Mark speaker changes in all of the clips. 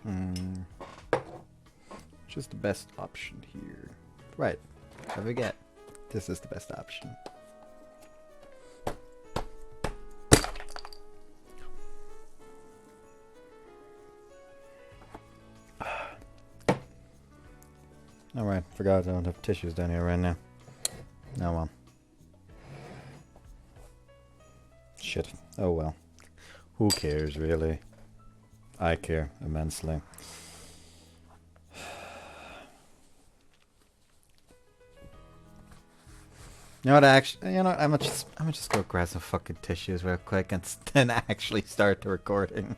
Speaker 1: Which is the best option here? Right. I forget. This is the best option. Alright, forgot I don't have tissues down here right now. Oh well. Shit. Oh well. Who cares, really? I care immensely. You know what? Actually, you know, I'm gonna just go grab some fucking tissues real quick and then actually start the recording.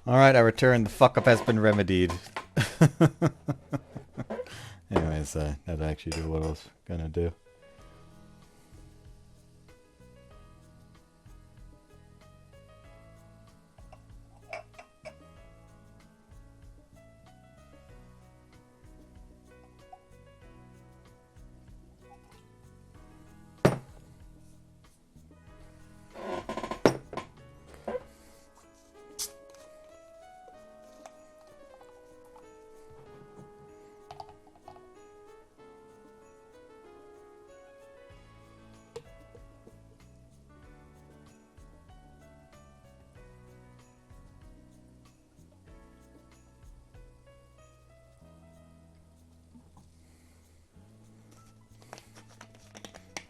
Speaker 1: All right, I return. The fuck up has been remedied. Anyways, that actually do what I was gonna do.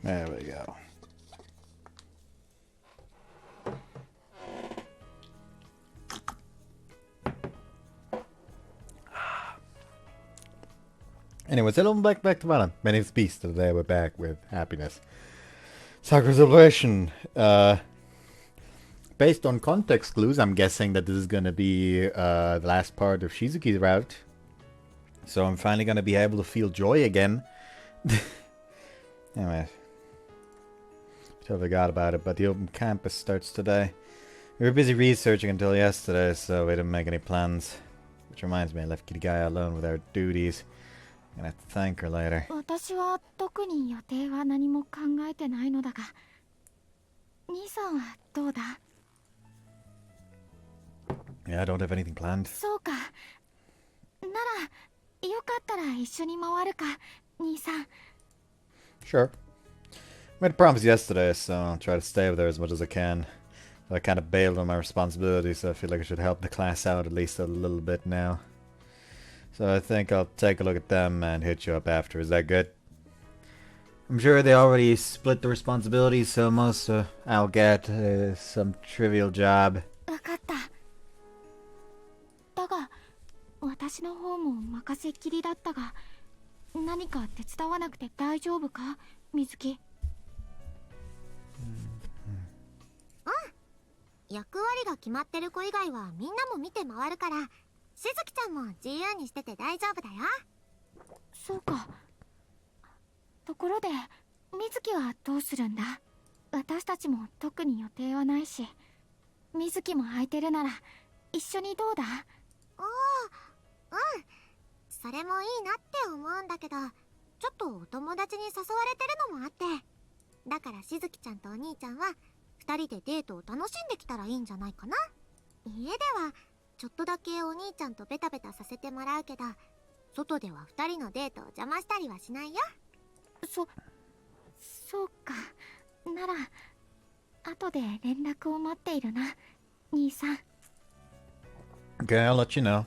Speaker 1: There we go. Anyways, hello and back to bottom. My name's Beast, and today we're back with happiness. Sakura celebration. Based on context clues, I'm guessing that this is gonna be the last part of Shizuki-Route. So I'm finally gonna be able to feel joy again. Anyway. Totally forgot about it, but the open campus starts today. We were busy researching until yesterday, so we didn't make any plans. Which reminds me, I left Kitty alone with our duties. I'm gonna have to thank her later.
Speaker 2: 私は特に予定は何も考えてないのだが、兄さんはどうだ?
Speaker 1: Yeah, I don't have anything planned.
Speaker 2: そうか。なら、よかったら一緒に回るか、兄さん。
Speaker 1: Sure. I made a promise yesterday, so I'll try to stay with her as much as I can. But I kind of bailed on my responsibilities, so I feel like I should help the class out at least a little bit now. So I think I'll take a look at them and hit you up after. Is that good? I'm sure they already split the responsibilities, so most I'll get some trivial job.
Speaker 2: わかった。だが、私の方も任せっきりだったが、何か手伝わなくて大丈夫か、水木。
Speaker 3: 役割が決まってる子以外はみんなも見て回るから、しずきちゃんも自由にしてて大丈夫だよ。
Speaker 2: そうか。ところで、水木はどうするんだ？私たちも特に予定はないし、水木も空いてるなら一緒にどうだ？
Speaker 3: おお、それもいいなって思うんだけど、ちょっとお友達に誘われてるのもあって、だからしずきちゃんとお兄ちゃんは2人でデートを楽しんできたらいいんじゃないかな。家ではちょっとだけお兄ちゃんとベタベタさせてもらうけど、外では2人のデートを邪魔したりはしないよ。
Speaker 2: そうか。なら後で連絡を待っているな、兄さん。
Speaker 1: Okay, I'll let you know.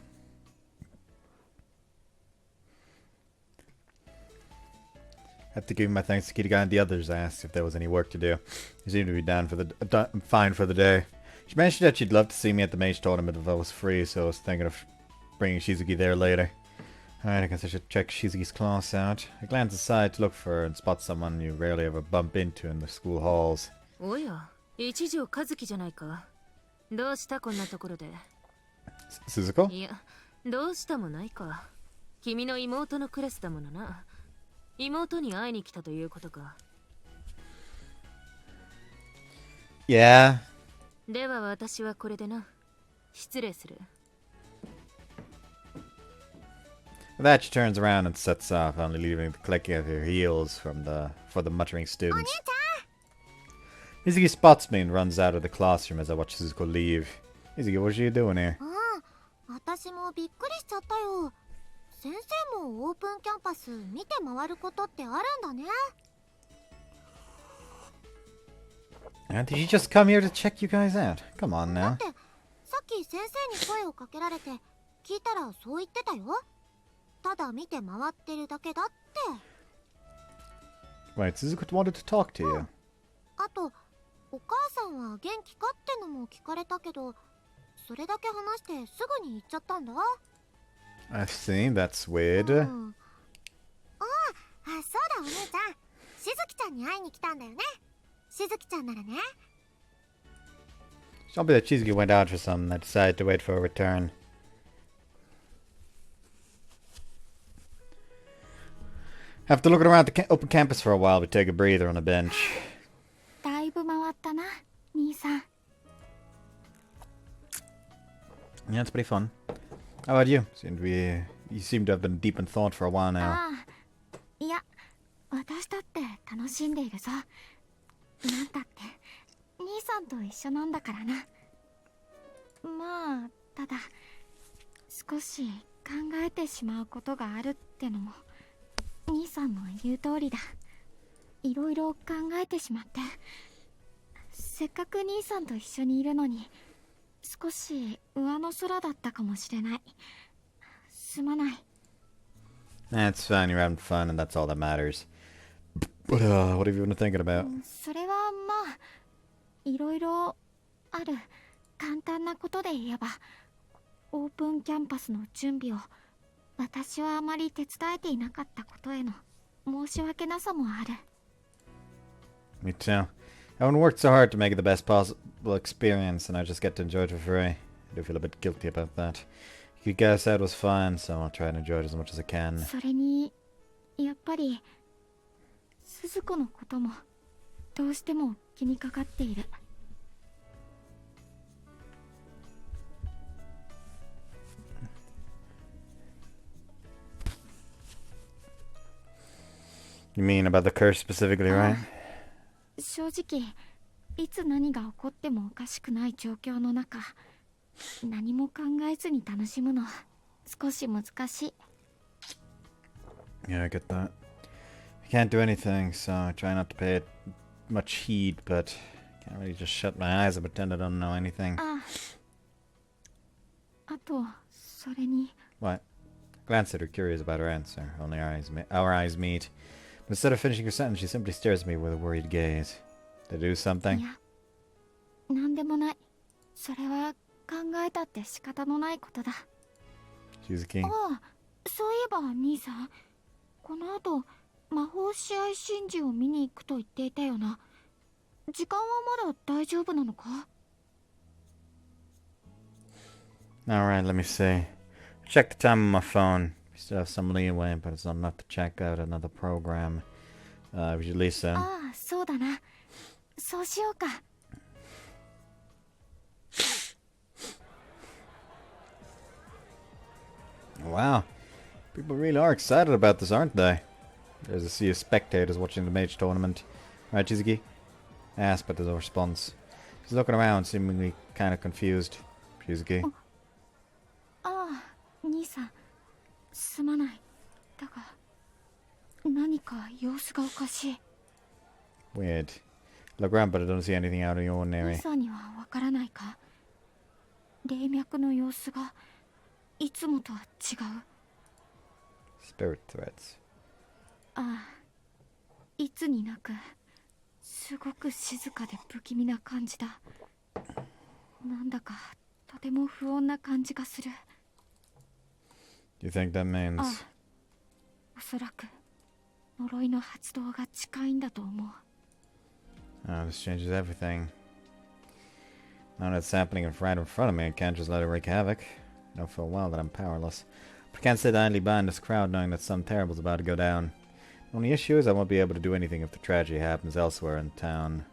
Speaker 1: I have to give my thanks to Kitaga and the others. I asked if there was any work to do. They seemed to be fine for the day. She mentioned that she'd love to see me at the mage tournament if I was free, so I was thinking of bringing Shizuki there later. Alright, I guess I should check Shizuki's class out. I glance aside to look for her and spot someone you rarely ever bump into in the school halls.
Speaker 4: おや、一条和樹じゃないか。どうしたこんなところで。
Speaker 1: Suzuko?
Speaker 4: いや、どうしたもないか。君の妹のクラスだものな。妹に会いに来たということか。
Speaker 1: Yeah.
Speaker 4: では私はこれでな。失礼する。
Speaker 1: With that, she turns around and sets off, only leaving the clicking of her heels for the muttering students. Mizuki spots me and runs out of the classroom as I watch Suzuko leave. Mizuki, what are you doing here?
Speaker 3: 私もびっくりしちゃったよ。先生もオープンキャンパス見て回ることってあるんだね。
Speaker 1: Did you just come here to check you guys out? Come on
Speaker 3: だ
Speaker 1: now.
Speaker 3: ってさっき先生に声をかけられて聞いたらそう言ってたよ。ただ見て回ってるだけだって。
Speaker 1: Wait, Shizuku wanted to talk to you.
Speaker 3: あとお母さんは元気かってのも聞かれたけど、それだけ話してすぐに行っちゃったんだ。
Speaker 1: I see, that's weird.
Speaker 3: うん、ああ、そうだお姉ちゃん、しずきちゃんに会いに来たんだよね。しずきちゃんならね。
Speaker 1: Don't be that Shizuki went out for something and decided to wait for a return. After looking around the open campus for a while, we take a breather on a bench.
Speaker 2: だいぶ回ったな、兄さん。
Speaker 1: Yeah, it's pretty fun. How about you? You seem to have been deep in thought for a while now.
Speaker 2: ああ、いや、私だって楽しんでいるぞ。なんたって兄さんと一緒なんだからな。まあただ少し考えてしまうことがあるってのも兄さんの言う通りだ。いろいろ考えてしまって、せっかく兄さんと一緒にいるのに少し上の空だったかもしれない。すまない。
Speaker 1: That's fine, you're having fun and that's all that matters. But, what have you been thinking about?
Speaker 2: それはまあいろいろある。簡単なことで言えばオープンキャンパスの準備を私はあまり手伝えていなかったことへの申し訳なさもある。
Speaker 1: Me too. I haven't worked so hard to make it the best possible experience and I just get to enjoy it for free. I do feel a bit guilty about that. You guys said it was fun, so I'll try and enjoy it as much as I can.
Speaker 2: それにやっぱり鈴子のこともどうしても気にかかっている。
Speaker 1: You mean about the curse specifically, right?
Speaker 2: 正直いつ何が起こってもおかしくない状況の中、何も考えずに楽しむのは少し難しい。
Speaker 1: Yeah, I get that. I can't do anything, so I try not to pay it much heed, but I can't really just shut my eyes and pretend I don't know anything.
Speaker 2: あとそれに
Speaker 1: What? Glanced at her, curious about her answer. Only our eyes meet. But instead of finishing her sentence, she simply stares at me with a worried gaze. Did I do
Speaker 2: い
Speaker 1: something?
Speaker 2: や、なんでもない。それは考えたって仕方のないことだ。
Speaker 1: Shizuki.
Speaker 2: ああ、そういえば兄さん、この後魔法試合神事を見に行くと言っていたよな。時間はまだ大丈夫なのか？
Speaker 1: Alright, let me see. I checked the time on my phone. We still have some leeway, but it's not enough to check out another program. We should leave soon.
Speaker 2: ああ、そうだな。そうしようか。
Speaker 1: Wow. People really are excited about this, aren't they? There's a sea of spectators watching the mage tournament. Right, Shizuki? I asked, but there's no response. She's looking around, seemingly kind of confused. Shizuki?
Speaker 2: ああ、兄さん、すまない。だが、何か様子がおかしい。
Speaker 1: Weird. Look around, but I don't see anything out of the
Speaker 2: 兄
Speaker 1: ordinary.
Speaker 2: さんにはわからないか？霊脈の様子がいつもとは違う。
Speaker 1: Spirit threats.
Speaker 2: ああ、いつになくすごく静かで不気味な感じだ。なんだかとても不穏な感じがする。
Speaker 1: Do you think that means...
Speaker 2: ああ、おそらく呪いの発動が近いんだと思う。
Speaker 1: Oh, this changes everything. Now that it's happening right in front of me, I can't just let it wreak havoc. I know full well that I'm powerless. But I can't sit idly behind this crowd knowing that something terrible's about to go down. The only issue is I won't be able to do anything if the tragedy happens elsewhere in town.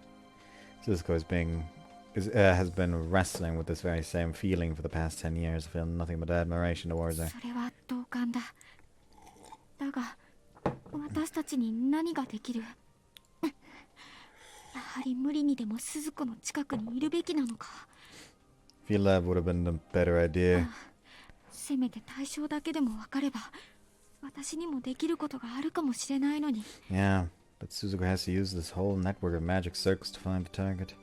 Speaker 1: Shizuko has been wrestling with this very same feeling for the past 10 years, feeling nothing but admiration towards her.
Speaker 2: それは同感だ。だが、私たちに何ができる？やはり無理にでも鈴子の近くにいるべきなのか。
Speaker 1: Feel that would have been the better idea.
Speaker 2: せめて対象だけでも分かれば私にもできることがあるかもしれないのに。
Speaker 1: Yeah, but Suzuka has to use this whole network of magic circles to find the target.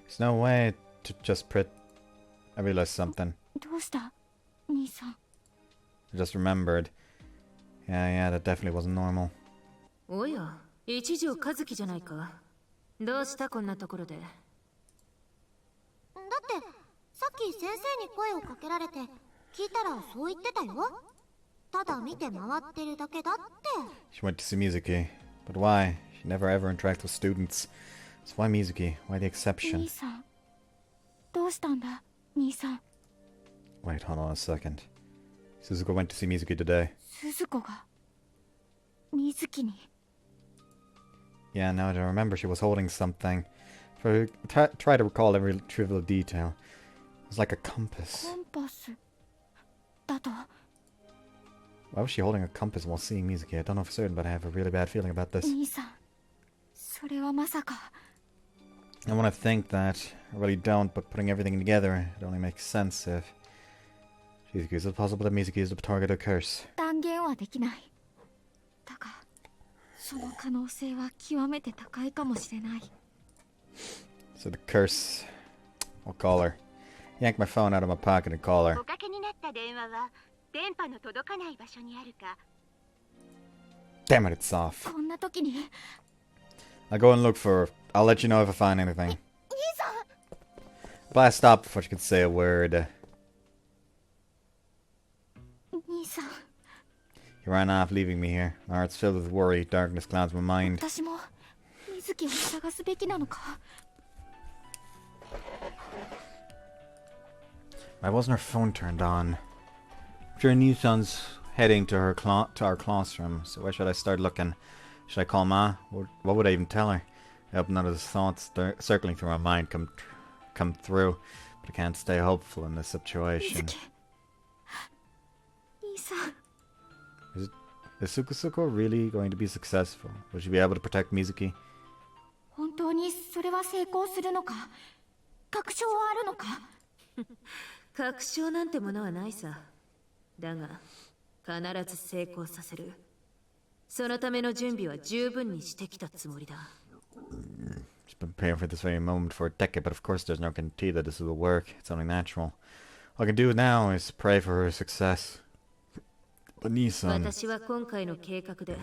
Speaker 1: There's no way to just I realized something.
Speaker 2: どうした兄さん。
Speaker 1: I just remembered. Yeah, that definitely wasn't normal.
Speaker 4: おや、一条和樹じゃないか。どうしたこんなところで。
Speaker 3: だってさっき先生に声をかけられて聞いたらそう言ってたよ。ただ見て回ってるだけだって。
Speaker 1: She went to see Mizuki. But why? She never ever interacts with students. So why Mizuki? Why the exception?
Speaker 2: 兄さんどうしたんだ兄さん。
Speaker 1: Wait, hold on a second. Suzuka went to see Mizuki today.
Speaker 2: 鈴子が水木に。
Speaker 1: Yeah, now that I remember, she was holding something. Try to recall every trivial detail. It was like a compass.
Speaker 2: コンパスだと。
Speaker 1: Why was she holding a compass while seeing Mizuki? I don't know for certain, but I have a really bad feeling about this.
Speaker 2: 兄さんそれはまさか。
Speaker 1: I want to think that. I really don't, but putting everything together, it only makes sense if... Shizuki, is it possible that Mizuki is the target of curse?
Speaker 2: 断言はできない。だがその可能性は極めて高いかもしれない。
Speaker 1: So the curse... I'll call her. Yank my phone out of my pocket and call her.
Speaker 5: おかけになった電話は電波の届かない場所にあるか。
Speaker 1: Damn it, it's off.
Speaker 2: こんな時に。
Speaker 1: I'll go and look for her. I'll let you know if I find anything.
Speaker 2: 兄さん
Speaker 1: Blast stopped before she could say a word.
Speaker 2: 兄さん
Speaker 1: He ran off, leaving me here. My heart's filled with worry. Darkness clouds my mind.
Speaker 2: 私も水木を探すべきなのか。
Speaker 1: Why wasn't her phone turned on? I'm sure Nissan's heading to our classroom, so where should I start looking? Should I call Ma? What would I even tell her? I hope none of the thoughts circling through my mind come through, but I can't stay hopeful in this
Speaker 2: 水
Speaker 1: situation.
Speaker 2: 木兄さん
Speaker 1: Is Sukusuko really going to be successful? Will she be able to protect Mizuki?
Speaker 2: 本当にそれは成功するのか。確証はあるのか。
Speaker 4: 確証なんてものはないさ。だが必ず成功させる。そのための準備は十分にしてきたつもりだ。
Speaker 1: She's been preparing for this very moment for a decade, but of course there's no guarantee that this will work. It's only natural. All I can do now is pray for her success. But Nissan...
Speaker 4: 私は今回の計画で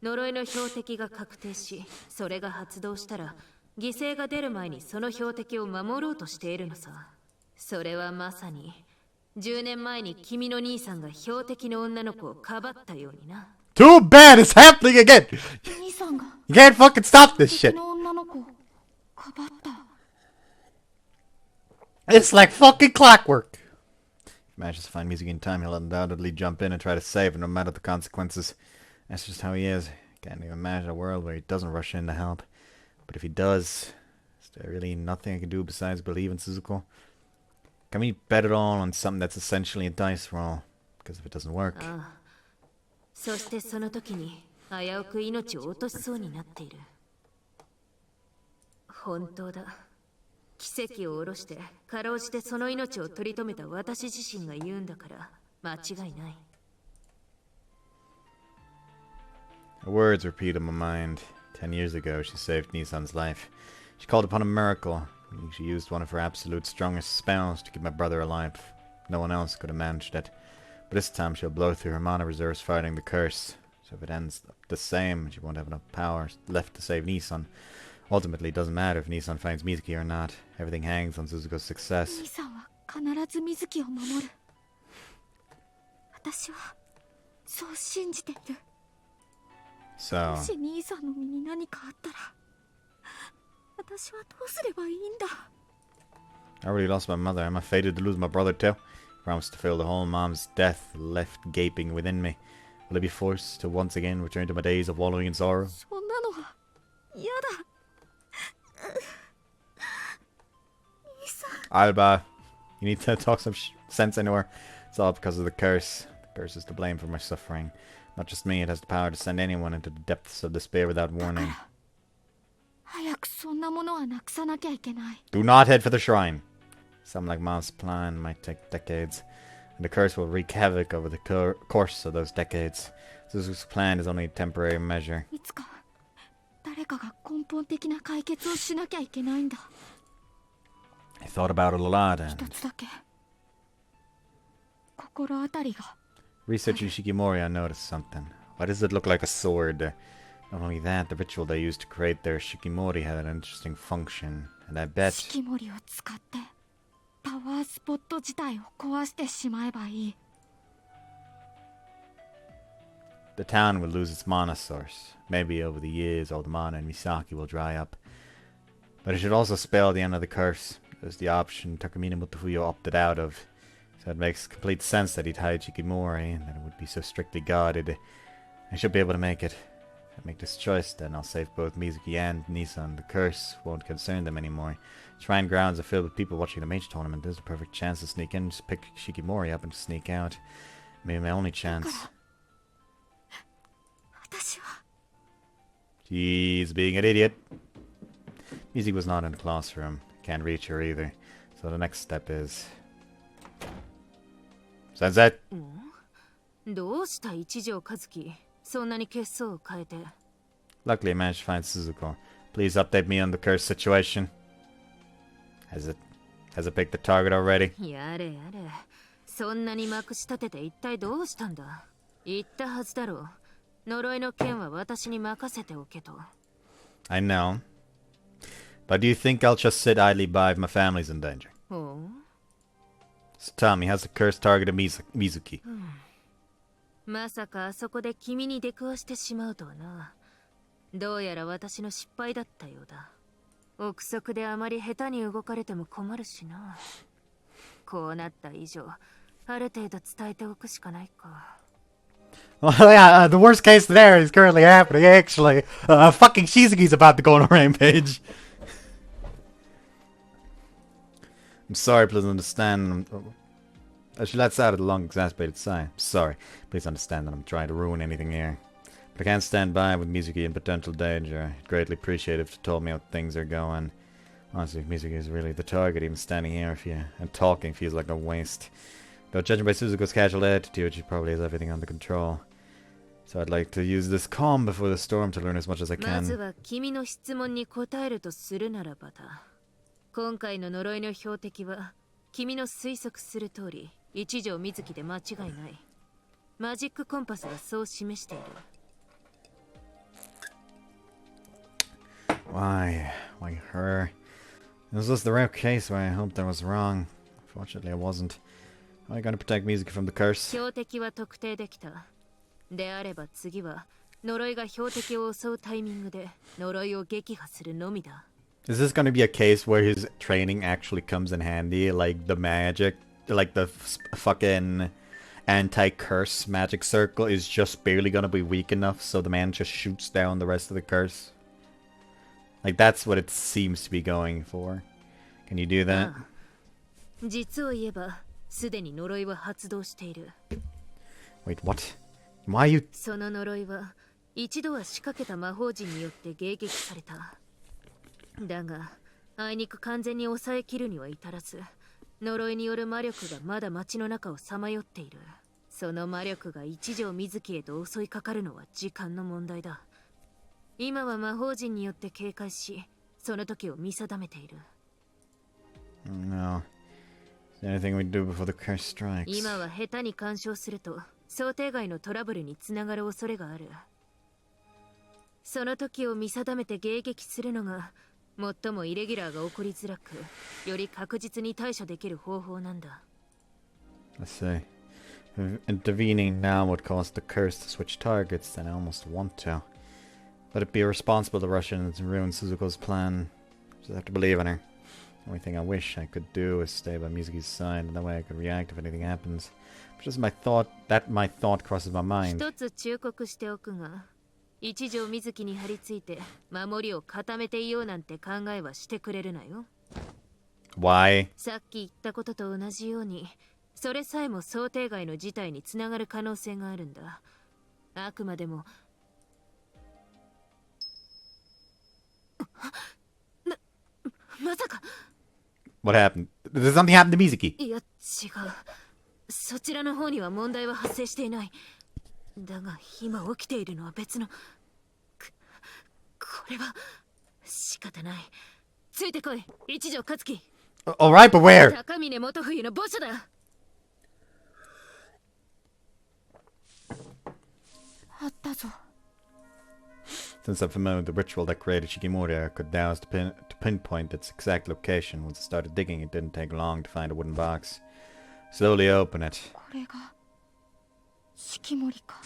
Speaker 4: 呪いの標的が確定し、それが発動したら犠牲が出る前にその標的を守ろうとしているのさ。それはまさに10年前に君の兄さんが標的の女の子をかばったようにな。
Speaker 1: Too bad it's happening again!
Speaker 2: 兄さんが
Speaker 1: You can't fucking stop this
Speaker 2: 敵
Speaker 1: shit!
Speaker 2: の女の子をかばった。
Speaker 1: It's like fucking clockwork! If he manages to find Mizuki in time, he'll undoubtedly jump in and try to save her no matter the consequences. That's just how he is. Can't even imagine a world where he doesn't rush in to help. But if he does, is there really nothing I can do besides believe in Suzuko? Can we bet it all on something that's essentially a dice roll? Because if it doesn't work...
Speaker 4: ああ、そしてその時に危うく命を落としそうになっている。本当だ。奇跡を下ろしてかろうじてその命を取り留めた私自身が言うんだから間違いない。
Speaker 1: Her words repeat in my mind. 10 years ago, she saved Nissan's life. She called upon a miracle. She used one of her absolute strongest spells to keep my brother alive. No one else could have managed it. But this time she'll blow through her mana reserves fighting the curse. So if it ends up the same, she won't have enough power left to save Nissan. Ultimately, it doesn't matter if Nissan finds Mizuki or not. Everything hangs on Suzuko's success.
Speaker 2: 兄さんは必ず水木を守る。私はそう信じている。
Speaker 1: So,
Speaker 2: もし兄さんの身に何かあったら私はどうすればいいんだ。
Speaker 1: I already lost my mother. Am I fated to lose my brother too? Promised to fill the whole mom's death left gaping within me. Will I be forced to once again return to my days of wallowing in sorrow?
Speaker 2: そんなのは嫌だ。兄さん
Speaker 1: Alba, you need to talk some sense into her. It's all because of the curse. The curse is to blame for my suffering. Not just me, it has the power to send anyone into the depths of despair without warning.
Speaker 2: 早くそんなものはなくさなきゃいけない。
Speaker 1: Do not head for the shrine. Something like Mom's plan might take decades. and the curse will wreak havoc over the course of those decades. Suzuki's plan is only a temporary measure.
Speaker 2: いつか誰かが根本的な解決をしなきゃいけないんだ。
Speaker 1: I thought about it a lot,
Speaker 2: 一
Speaker 1: and
Speaker 2: つだけ心当たりが。
Speaker 1: researching Shikimori, I noticed something. Why does it look like a sword? Not only that, the ritual they used to create their Shikimori had an interesting function, and I bet
Speaker 2: 四季森を使ってパワースポット自体を壊してしまえばいい。
Speaker 1: the town will lose its mana source. Maybe over the years all the mana in Misaki will dry up. But it should also spell the end of the curse. There's the option Takamine Motofuyo opted out of. So it makes complete sense that he'd hide Shikimori, and that it would be so strictly guarded. I should be able to make it. If I make this choice, then I'll save both Mizuki and Nissan. The curse won't concern them anymore. Shrine grounds are filled with people watching the mage tournament. There's a perfect chance to sneak in, just pick Shikimori up and sneak out. Maybe my only chance.
Speaker 2: 私は
Speaker 1: She's being an idiot. Mizuki was not in the classroom. Can't reach her either. So the next step is... Sensei!
Speaker 4: どうした一条和樹、そんなに血相を変えて。
Speaker 1: Luckily I managed to find Suzuko. Please update me on the curse situation. Has it picked the target already?
Speaker 4: やれやれ、そんなにまくし立てて一体どうしたんだ。言ったはずだろう。呪いの剣は私に任せておけと。
Speaker 1: I know. But do you think I'll just sit idly by if my family's in danger?
Speaker 4: ほう。
Speaker 1: So tell me, has the curse targeted Mizuki?
Speaker 4: まさかあそこで君に出くわしてしまうとはな。どうやら私の失敗だったようだ。憶測であまり下手に動かれても困るしな。こうなった以上、ある程度伝えておくしかないか。
Speaker 1: Well, yeah, the worst case scenario is currently happening, actually. Fucking Shizuki's about to go on a rampage. I'm sorry, please understand. She lets out a long, exasperated sigh. Sorry, please understand that I'm trying to ruin anything here. But I can't stand by with Mizuki in potential danger. I'd greatly appreciate it if you told me how things are going. Honestly, if Mizuki is really the target, even standing here and talking feels like a waste. Though judging by Suzuko's casual attitude, she probably has everything under control. So I'd like to use this calm before the storm to learn as much as I
Speaker 4: まず
Speaker 1: can.
Speaker 4: は君の質問に答えるとするならばだ。今回の呪いの標的は君の推測する通り一条水木で間違いない。マジックコンパスがそう示している。
Speaker 1: Why her? This was the rare case where I hoped I was wrong. Fortunately, I wasn't. How are you going to protect Mizuki from the curse?
Speaker 4: 標的は特定できた。であれば次は呪いが標的を襲うタイミングで呪いを撃破するのみだ。
Speaker 1: Is this going to be a case where his training actually comes in handy? Like the magic, like the fucking anti-curse magic circle is just barely going to be weak enough so the man just shoots down the rest of the curse? Like that's what it seems to be going for. Can you do that?
Speaker 4: 実を言えばすでに呪いは発動している。
Speaker 1: Wait, what? Why you...
Speaker 4: その呪いは一度は仕掛けた魔法陣によって迎撃された。だがあいにく完全に抑えきるには至らず、呪いによる魔力がまだ街の中をさまよっている。その魔力が一条水木へと襲いかかるのは時間の問題だ。今は魔法陣によって警戒し、その時を見定めている。
Speaker 1: No. Is there anything we do before the curse strikes?
Speaker 4: 今は下手に干渉すると想定外のトラブルにつながる恐れがある。その時を見定めて迎撃するのが最もイレギュラーが起こりづらく、より確実に対処できる方法なんだ。
Speaker 1: Let's see. If intervening now would cause the curse to switch targets, then I almost want to. But it'd be irresponsible to rush in and ruin Suzuko's plan. Just have to believe in her. The only thing I wish I could do is stay by Mizuki's side, and that way I could react if anything happens. But just my thought crosses my mind.
Speaker 4: 一つ忠告しておくが、一条水木に張り付いて守りを固めていようなんて考えはしてくれるなよ。
Speaker 1: Why?
Speaker 4: さっき言ったことと同じように、それさえも想定外の事態につながる可能性があるんだ。あくまでも。まさか。
Speaker 1: What happened? Did something happen to Mizuki?
Speaker 4: いや違う。そちらの方には問題は発生していない。だが今起きているのは別の。これは仕方ない。ついてこい、一条克樹。
Speaker 1: Alright, but where?
Speaker 4: 高峰元冬の墓所だ。
Speaker 2: あったぞ。
Speaker 1: Since I'm familiar with the ritual that created Shizuki-Route, I could douse to pinpoint its exact location. Once I started digging, it didn't take long to find a wooden box. Slowly open it.
Speaker 2: これが四季森か。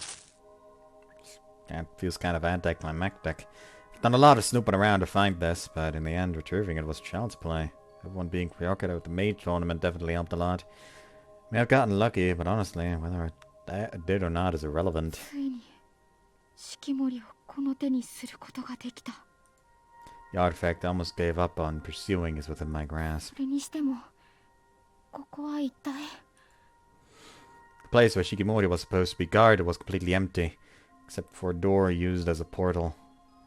Speaker 1: It feels kind of anticlimactic. I've done a lot of snooping around to find this, but in the end, retrieving it was child's play. Everyone being preoccupied with the maid tournament definitely helped a lot. I may have gotten lucky, but honestly, whether I did or not is irrelevant.
Speaker 2: ついに四季森をこの手にすることができた。
Speaker 1: The artifact I almost gave up on pursuing is within my grasp.
Speaker 2: それにしてもここは一体。
Speaker 1: The place where Shizuki-Route was supposed to be guarded was completely empty, except for a door used as a portal.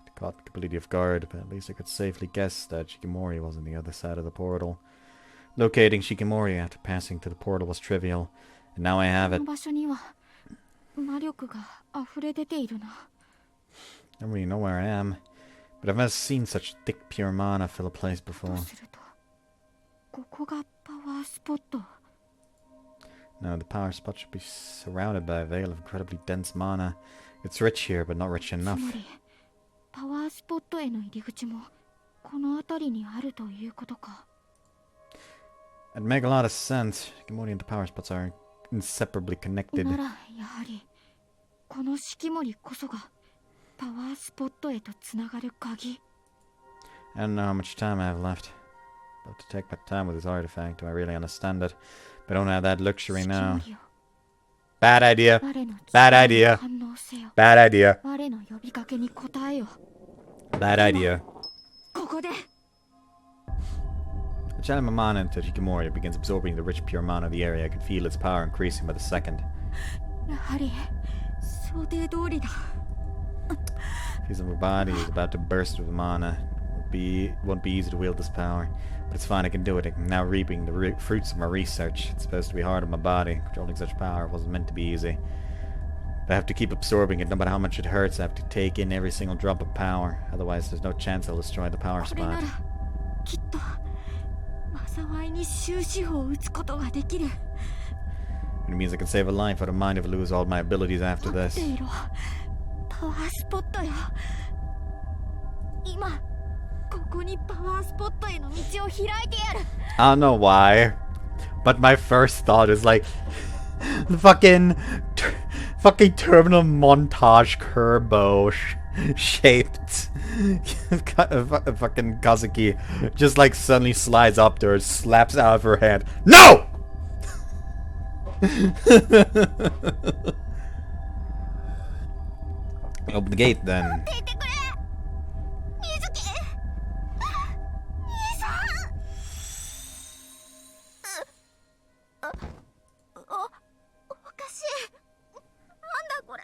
Speaker 1: It caught me completely off guard, but at least I could safely guess that Shizuki-Route was on the other side of the portal. Locating Shizuki-Route after passing to the portal was trivial, and now I have
Speaker 2: こ
Speaker 1: it.
Speaker 2: の場所には魔力が溢れ出ているな。
Speaker 1: I don't really know where I am, but I've never seen such thick pure mana fill a place
Speaker 2: と
Speaker 1: before.
Speaker 2: するとここがパワースポット。
Speaker 1: Now the power spot should be surrounded by a veil of incredibly dense mana. It's rich here, but not rich
Speaker 2: つ
Speaker 1: enough.
Speaker 2: まりパワースポットへの入り口もこの辺りにあるということか。
Speaker 1: It'd make a lot of sense. Shizuki-Route and the power spots are inseparably connected.
Speaker 2: ならやはりこの四季森こそがパワースポットへとつながる鍵。
Speaker 1: I don't know how much time I have left. I'll have to take my time with this artifact. Do I really understand it? But I don't have that luxury
Speaker 2: 四季
Speaker 1: now.
Speaker 2: 森よ
Speaker 1: Bad idea.
Speaker 2: 我の
Speaker 1: Bad
Speaker 2: 力に
Speaker 1: idea.
Speaker 2: 反応せよ。
Speaker 1: Bad idea.
Speaker 2: 我の呼びかけに応えよ。
Speaker 1: Bad idea.
Speaker 2: ここで
Speaker 1: I channel my mana into Shizuki-Route. It begins absorbing the rich pure mana of the area. I can feel its power increasing by the second.
Speaker 2: やはり想定通りだ。
Speaker 1: Feels like my body is about to burst with mana. Won't be easy to wield this power, but it's fine. I can do it. I'm now reaping the fruits of my research. It's supposed to be hard on my body. Controlling such power wasn't meant to be easy. But I have to keep absorbing it, no matter how much it hurts. I have to take in every single drop of power. Otherwise, there's no chance I'll destroy the power
Speaker 2: これな
Speaker 1: spot.
Speaker 2: らきっと災いに終止符を打つことができる。
Speaker 1: It means I can save a life. I don't mind if I lose all my abilities after
Speaker 2: 待っ
Speaker 1: this.
Speaker 2: ていろ。パワースポットよ。今ここにパワースポットへの道を開いてやる。
Speaker 1: I don't know why, but my first thought is like the fucking terminal montage Kerbo shaped fucking Kazuki just like suddenly slides up to her, slaps out of her hand. No! Open the gate then.
Speaker 3: 待っていてくれ水木兄さんおかしいなんだこれ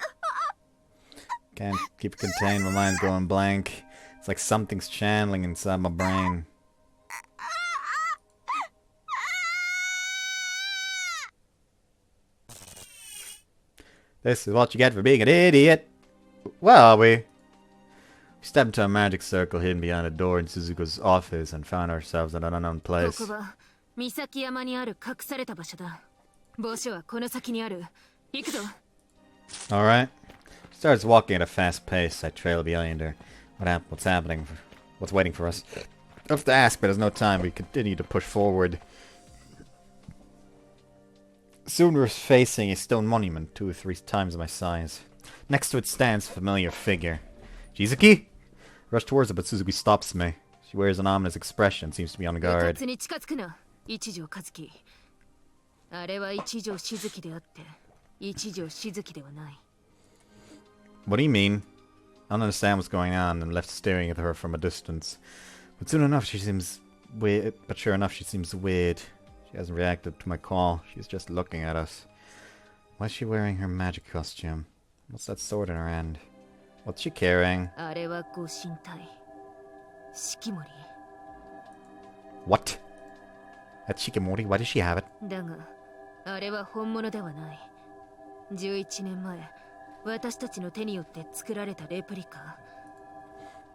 Speaker 1: Can't keep it contained, my mind's going blank. It's like something's channeling inside my brain. This is what you get for being an idiot. Where are we? We stepped into a magic circle hidden behind a door in Suzuko's office and found ourselves in an unknown
Speaker 4: こ
Speaker 1: place.
Speaker 4: こは岬山にある隠された場所だ。墓所はこの先にある。行くぞ。
Speaker 1: Alright. She starts walking at a fast pace. I trail behind her. What's happening? What's waiting for us? I have to ask, but there's no time. We continue to push forward. Soon we're facing a stone monument 2 or 3 times my size. Next to it stands a familiar figure. Shizuki? Rush towards her, but Suzuki stops me. She wears an ominous expression, seems to be on
Speaker 4: う
Speaker 1: guard.
Speaker 4: かつに近づくな、一条克樹。あれは一条静樹であって、一条静樹ではない。
Speaker 1: What do you mean? I don't understand what's going on and left staring at her from a distance. But soon enough she seems weird. But sure enough she seems weird. She hasn't reacted to my call. She's just looking at us. Why is she wearing her magic costume? What's that sword in her hand? What's she carrying?
Speaker 4: あれはご神体。四季森。
Speaker 1: What? That's Shizuki-Route? Why does she have it?
Speaker 4: だが、あれは本物ではない。11年前、私たちの手によって作られたレプリカ。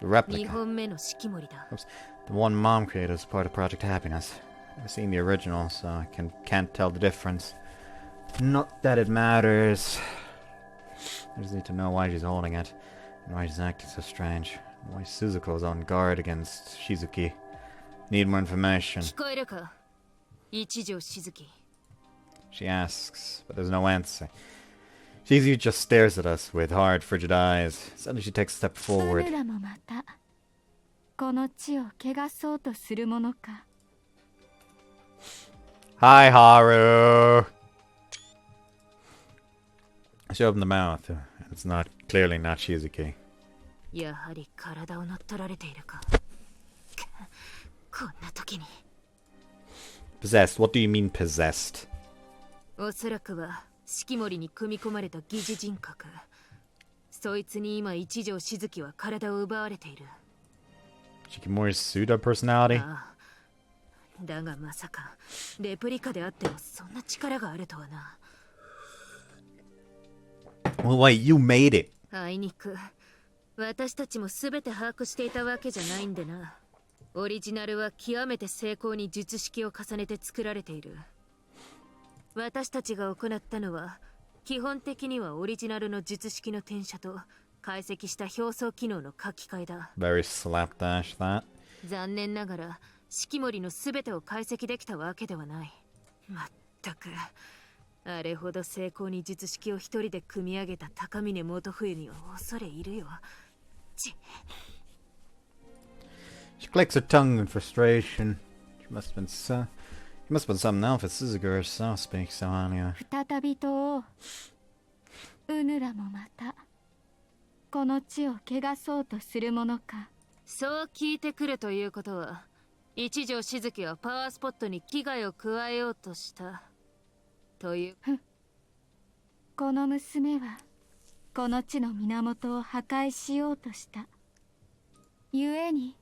Speaker 1: The
Speaker 4: 2
Speaker 1: replica.
Speaker 4: 本目の式守だ。
Speaker 1: The one Mom created as part of Project Happiness. I've seen the original, so I can't tell the difference. Not that it matters. I just need to know why she's holding it, and why she's acting so strange, and why Suzuko's on guard against Shizuki. Need more information.
Speaker 4: 聞こえるか、一条静樹。
Speaker 1: She asks, but there's no answer. Shizuki just stares at us with hard, frigid eyes. Suddenly she takes a step
Speaker 2: う
Speaker 1: forward.
Speaker 2: ぬらもまたこの地を汚そうとするものか。
Speaker 1: Hi, Haru! She opened the mouth. It's not clearly not Shizuki.
Speaker 4: やはり体を乗っ取られているか。こんな時に。
Speaker 1: Possessed. What do you mean possessed?
Speaker 4: おそらくは式守に組み込まれた疑似人格。そいつに今一条静樹は体を奪われている。
Speaker 1: Shikimori's pseudo personality?
Speaker 4: ああ、だがまさかレプリカであってもそんな力があるとはな。
Speaker 1: Well, wait, you made it.
Speaker 4: あいにく私たちも全て把握していたわけじゃないんでな。オリジナルは極めて精巧に術式を重ねて作られている。私たちが行ったのは基本的にはオリジナルの術式の転写と解析した表層機能の書き換えだ。
Speaker 1: Very slapdash, that.
Speaker 4: 残念ながら式守の全てを解析できたわけではない。まったくあれほど精巧に術式を一人で組み上げた高峰元冬には恐れ入るよ。ち
Speaker 1: She clicks her tongue in frustration. She must have been something else if Suzuki herself speaks so highly.
Speaker 2: 再びとうぬらもまたこの地を汚そうとするものか。
Speaker 4: そう聞いてくるということは、一条静樹はパワースポットに危害を加えようとしたという。
Speaker 2: この娘はこの地の源を破壊しようとした。故に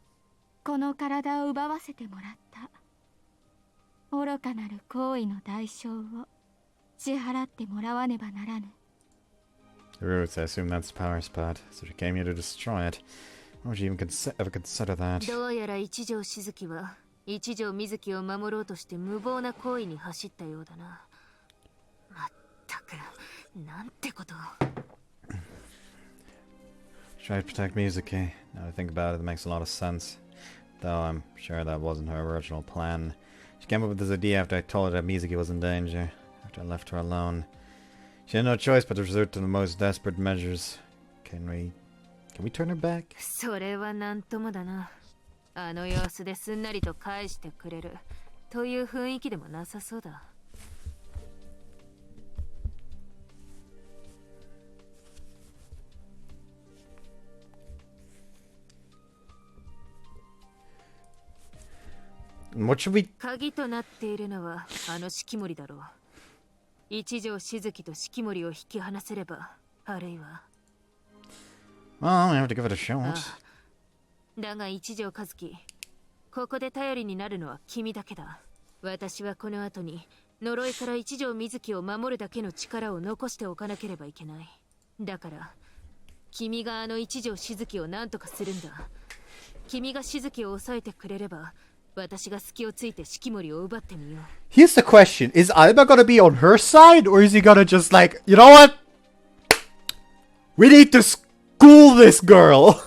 Speaker 2: この体を奪わせてもらった。愚かなる行為の代償を支払ってもらわねばならぬ。
Speaker 1: The roots, I assume that's the power spot, so she came here to destroy it. Why would she even ever consider that?
Speaker 4: どうやら一条静樹は一条水木を守ろうとして無謀な行為に走ったようだな。まったくなんてことを。
Speaker 1: She tried to protect Mizuki. Now I think about it, it makes a lot of sense. Though I'm sure that wasn't her original plan. She came up with this idea after I told her that Mizuki was in danger. After I left her alone. She had no choice but to resort to the most desperate measures. Can we turn her back?
Speaker 4: それはなんともだな。あの様子ですんなりと返してくれるという雰囲気でもなさそうだ。
Speaker 1: What should we...
Speaker 4: 鍵となっているのはあの式守だろう。一条静樹と式守を引き離せれば、あるいは。
Speaker 1: Well, we have to give it a shot.
Speaker 4: ああだが一条和樹、ここで頼りになるのは君だけだ。私はこの後に呪いから一条水木を守るだけの力を残しておかなければいけない。だから君があの一条静樹を何とかするんだ。君が静樹を抑えてくれれば、私が隙をついて式守を奪ってみよう。
Speaker 1: Here's the question. Is Alba gonna be on her side? Or is he gonna just like, you know what? We need to school this girl.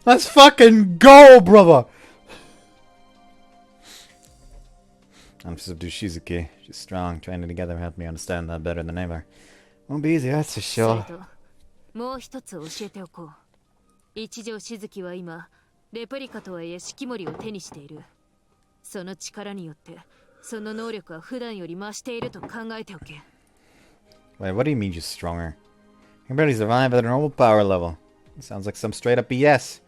Speaker 1: Let's fucking go, brother. I'm subdue Shizuki. She's strong. Training together helped me understand that better than ever. Won't be easy, that's for
Speaker 4: それ
Speaker 1: sure.
Speaker 4: ともう一つ教えておこう。一条静樹は今レプリカとはいえ式守を手にしている。その力によってその能力は普段より増していると考えておけ。
Speaker 1: Wait, what do you mean she's stronger? You can barely survive at a normal power level. It sounds like some straight up BS.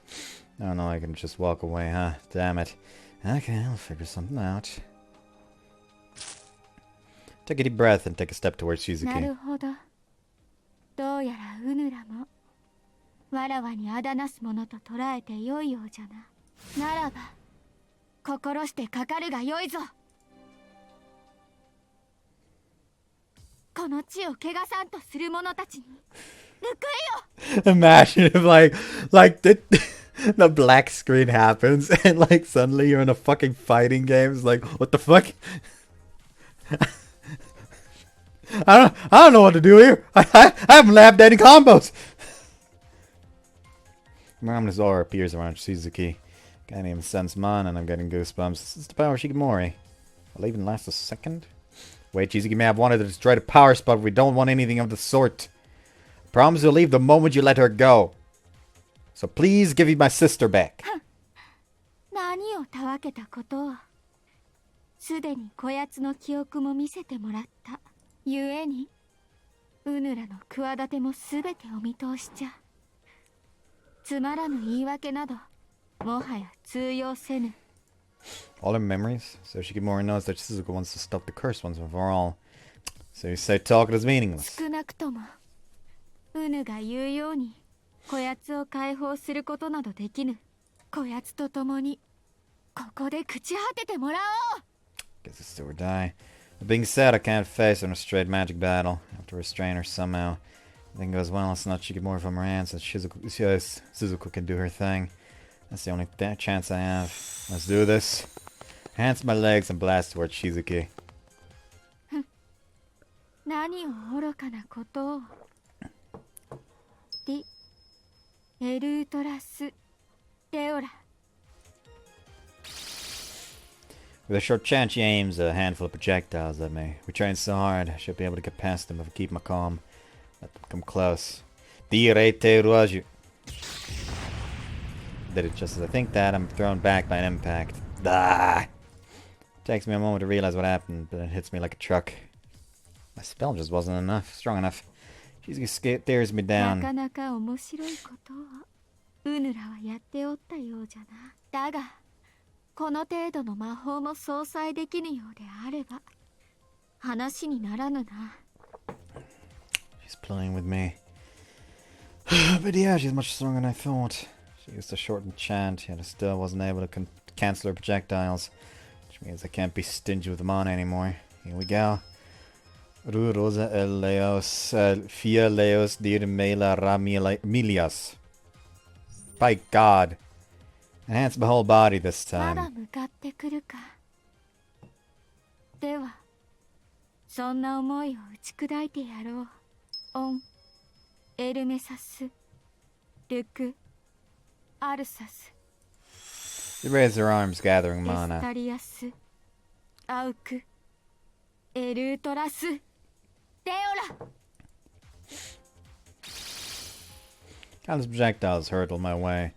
Speaker 1: Oh no, I can just walk away, huh? Damn it. Okay, I'll figure something out. Take a deep breath and take a step towards
Speaker 2: なる
Speaker 1: Shizuki.
Speaker 2: ほど。どうやらうぬらもわらわにあだなすものと捉えてよいようじゃな。ならば心してかかるがよいぞ。この地を汚さんとする者たちに報いよ。
Speaker 1: Imagine if like the black screen happens and like suddenly you're in a fucking fighting game. It's like, what the fuck? I don't know what to do here. I haven't labbed any combos. Ominous aura appears around Shizuki. Can't even sense mine, and I'm getting goosebumps. This is the power Shikimori. Will it even last a second? Wait, Shizuki may have wanted to destroy the power spot, but we don't want anything of the sort. I promise you'll leave the moment you let her go. So please give me my sister back.
Speaker 2: 何をたわけたことを。すでにこやつの記憶も見せてもらった。ゆえに、うぬらの企てもすべてお見通しじゃ。つまらぬ言い訳など、もはや通用せぬ。
Speaker 1: All her memories? So Shikimori knows that Shizuka wants to stop the curse once and for all. So you say talking is meaningless.
Speaker 2: 少なくとも、うぬが言うように、こやつを解放することなどできぬ。こやつと共に、ここで朽ち果ててもらおう。
Speaker 1: Guess it's do or die. That being said, I can't face her in a straight magic battle. I have to restrain her somehow. If everything goes well, I'll snatch Shikimori from her hands, and Shizuka can do her thing. That's the only chance I have. Let's do this. Hands to my legs and blast towards Shizuki.
Speaker 2: 何を愚かなことを。エルートラス・レオラ。
Speaker 1: With a short chant, she aims a handful of projectiles at me. We trained so hard, I should be able to get past them if I keep my calm. Let them come close. Direte Ruaju. Did it just as I think that, I'm thrown back by an impact. Ah! Takes me a moment to realize what happened, but it hits me like a truck. My spell just wasn't strong enough. Shizuki stares me
Speaker 2: な
Speaker 1: down.
Speaker 2: かなか面白いことをうぬらはやっておったようじゃな。だがこの程度の魔法も相殺できぬようであれば話にならぬな。
Speaker 1: She's playing with me. But yeah, she's much stronger than I thought. She used a shortened chant, yet I still wasn't able to cancel her projectiles. Which means I can't be stingy with them on anymore. Here we go. Ru Rosa el Leos Fia Leos dir Mela Ramilias. By God. Enhance my whole body this
Speaker 2: まだ
Speaker 1: time.
Speaker 2: 向かってくるか。ではそんな思いを打ち砕いてやろう。オンエルメサスルクアルサス
Speaker 1: She raised her arms, gathering
Speaker 2: エスタ
Speaker 1: mana.
Speaker 2: リアスアウクエルートラスデオラ。
Speaker 1: Countless projectiles hurtle my way.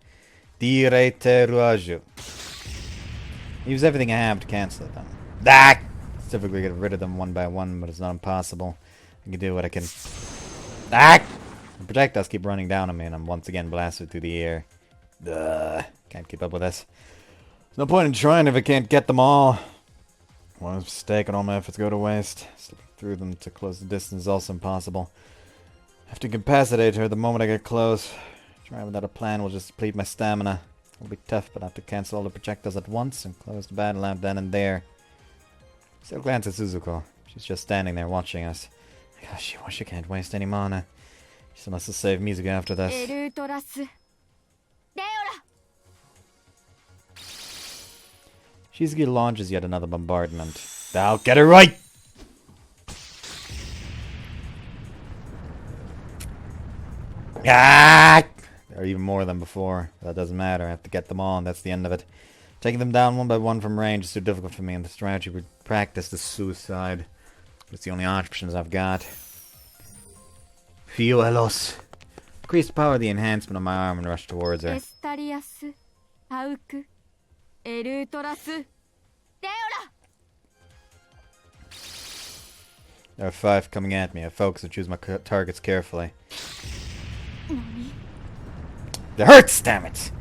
Speaker 1: Direte Ruaju. Use everything I have to cancel them. Ah! It's difficult to get rid of them one by one, but it's not impossible. I can do what I can. Ah! The projectiles keep running down on me, and I'm once again blasted through the air. Ugh. Can't keep up with this. There's no point in trying if I can't get them all. One mistake and all my efforts go to waste. Slipping through them to close the distance is also impossible. I have to incapacitate her the moment I get close. Trying without a plan will just deplete my stamina. It'll be tough, but I have to cancel all the projectiles at once and close the battle out then and there. Still glance at Suzuko. She's just standing there watching us. Gosh, she can't waste any mana. She still has to save Mizuki after
Speaker 2: エ
Speaker 1: this.
Speaker 2: ルートラスデオラ。
Speaker 1: Shizuki launches yet another bombardment. I'll get it right! Ah! There are even more than before. That doesn't matter. I have to get them all, and that's the end of it. Taking them down one by one from range is too difficult for me, and the strategy we practice is suicide. It's the only options I've got. Fuelos. Increase the power of the enhancement on my arm and rush towards
Speaker 2: エ
Speaker 1: her.
Speaker 2: スタリアスアウクエルートラスデオラ。
Speaker 1: There are 5 coming at me. I focus and choose my targets carefully.
Speaker 2: 何。
Speaker 1: It hurts, damn it!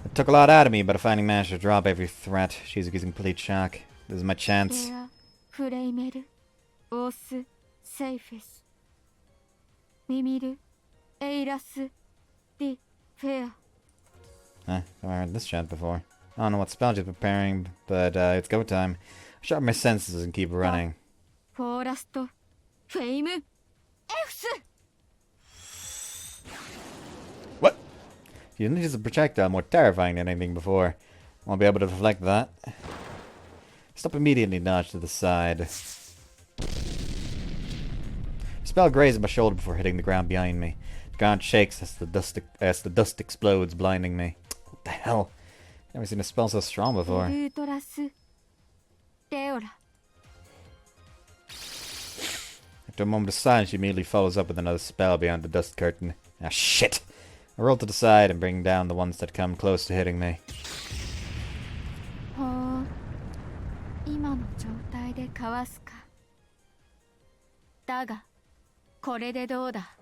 Speaker 1: It took a lot out of me, but I finally managed to drop every threat. Shizuki's in complete shock. This is my chance.
Speaker 2: エアフレイメルオースセイフェスミミルエイラスディフェア。
Speaker 1: Huh, I've heard this chant before. I don't know what spell she's preparing, but it's go time. I sharpen my senses and keep running.
Speaker 2: フォーラストフェイムエフス
Speaker 1: What? You didn't use a projectile more terrifying than anything before. Won't be able to deflect that. Stop immediately, dodge to the side. Spell grazed my shoulder before hitting the ground behind me. The ground shakes as the dust explodes, blinding me. What the hell? Never seen a spell so strong before.
Speaker 2: ウルトラスレオラ
Speaker 1: After a moment of silence, she immediately follows up with another spell beyond the dust curtain. Ah, shit! I roll to the side and bring down the ones that come close to hitting me.
Speaker 2: ほう今の状態でかわすかだがこれでどうだ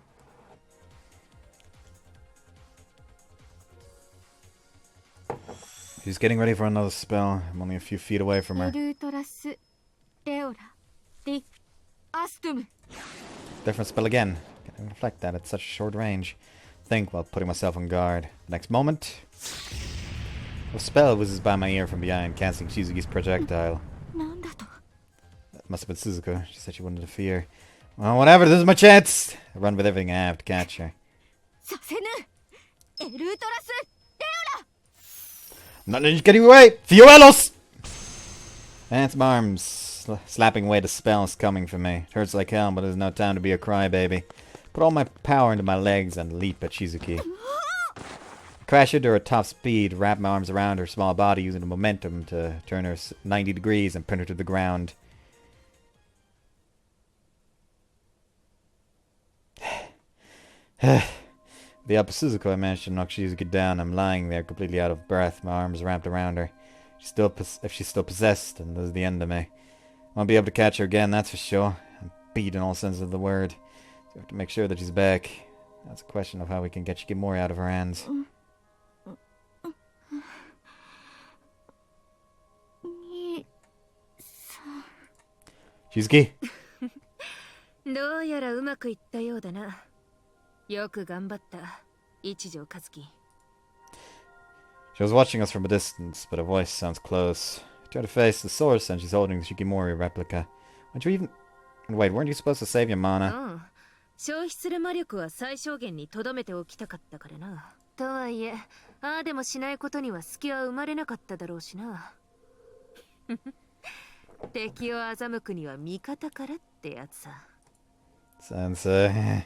Speaker 1: She's getting ready for another spell. I'm only a few feet away from
Speaker 2: ウ
Speaker 1: her.
Speaker 2: ルトラスレオラディアストゥム
Speaker 1: Different spell again. Can't reflect that at such short range. Think while putting myself on guard. Next moment, a spell whizzes by my ear from behind, canceling Shizuki's projectile.
Speaker 2: なんだと
Speaker 1: That must have been Suzuka. She said she wouldn't interfere. Well, whatever, this is my chance! I run with everything I have to catch her.
Speaker 2: させぬエルトラスレオラ
Speaker 1: I'm not letting you get away! Fioelos! That's my arms, slapping away the spells coming for me. It hurts like hell, but there's no time to be a crybaby. Put all my power into my legs and leap at Shizuki. Crash into her at top speed, wrap my arms around her small body using the momentum to turn her 90 degrees and pin her to the ground. The up Suzuko, I managed to knock Shizuki down. I'm lying there completely out of breath, my arms wrapped around her. If she's still possessed, then this is the end of me. Won't be able to catch her again, that's for sure. I'm beat in all sense of the word. So we have to make sure that she's back. That's a question of how we can get Shigemori out of her hands.
Speaker 2: にさ
Speaker 1: Shizuki?
Speaker 4: どうやらうまくいったようだな。よく頑張った、一条和樹。
Speaker 1: She was watching us from a distance, but her voice sounds close. I try to face the source, and she's holding the Shigemori replica. Weren't you even... Wait, weren't you supposed to save your mana?
Speaker 4: 消費する魔力は最小限に留めておきたかったからな。とはいえ、ああでもしないことには隙は生まれなかっただろうしな。敵を欺くには味方からってやつさ。
Speaker 1: Sensei.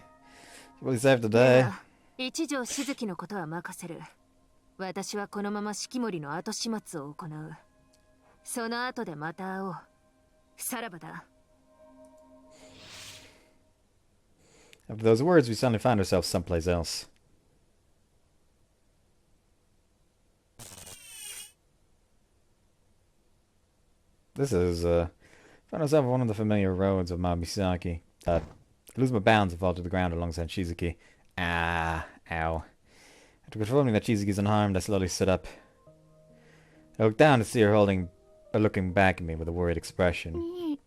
Speaker 1: She really saved the day.
Speaker 4: 一条静樹のことは任せる。私はこのまま式守の後始末を行う。その後でまた会おう。さらばだ。
Speaker 1: After those words, we suddenly found ourselves someplace else. This is, found ourselves on one of the familiar roads of Mount Misaki. I lose my balance and fall to the ground alongside Shizuki. Ah, ow. After confirming that Shizuki's unharmed, I slowly sit up. I look down to see her looking back at me with a worried expression.
Speaker 2: に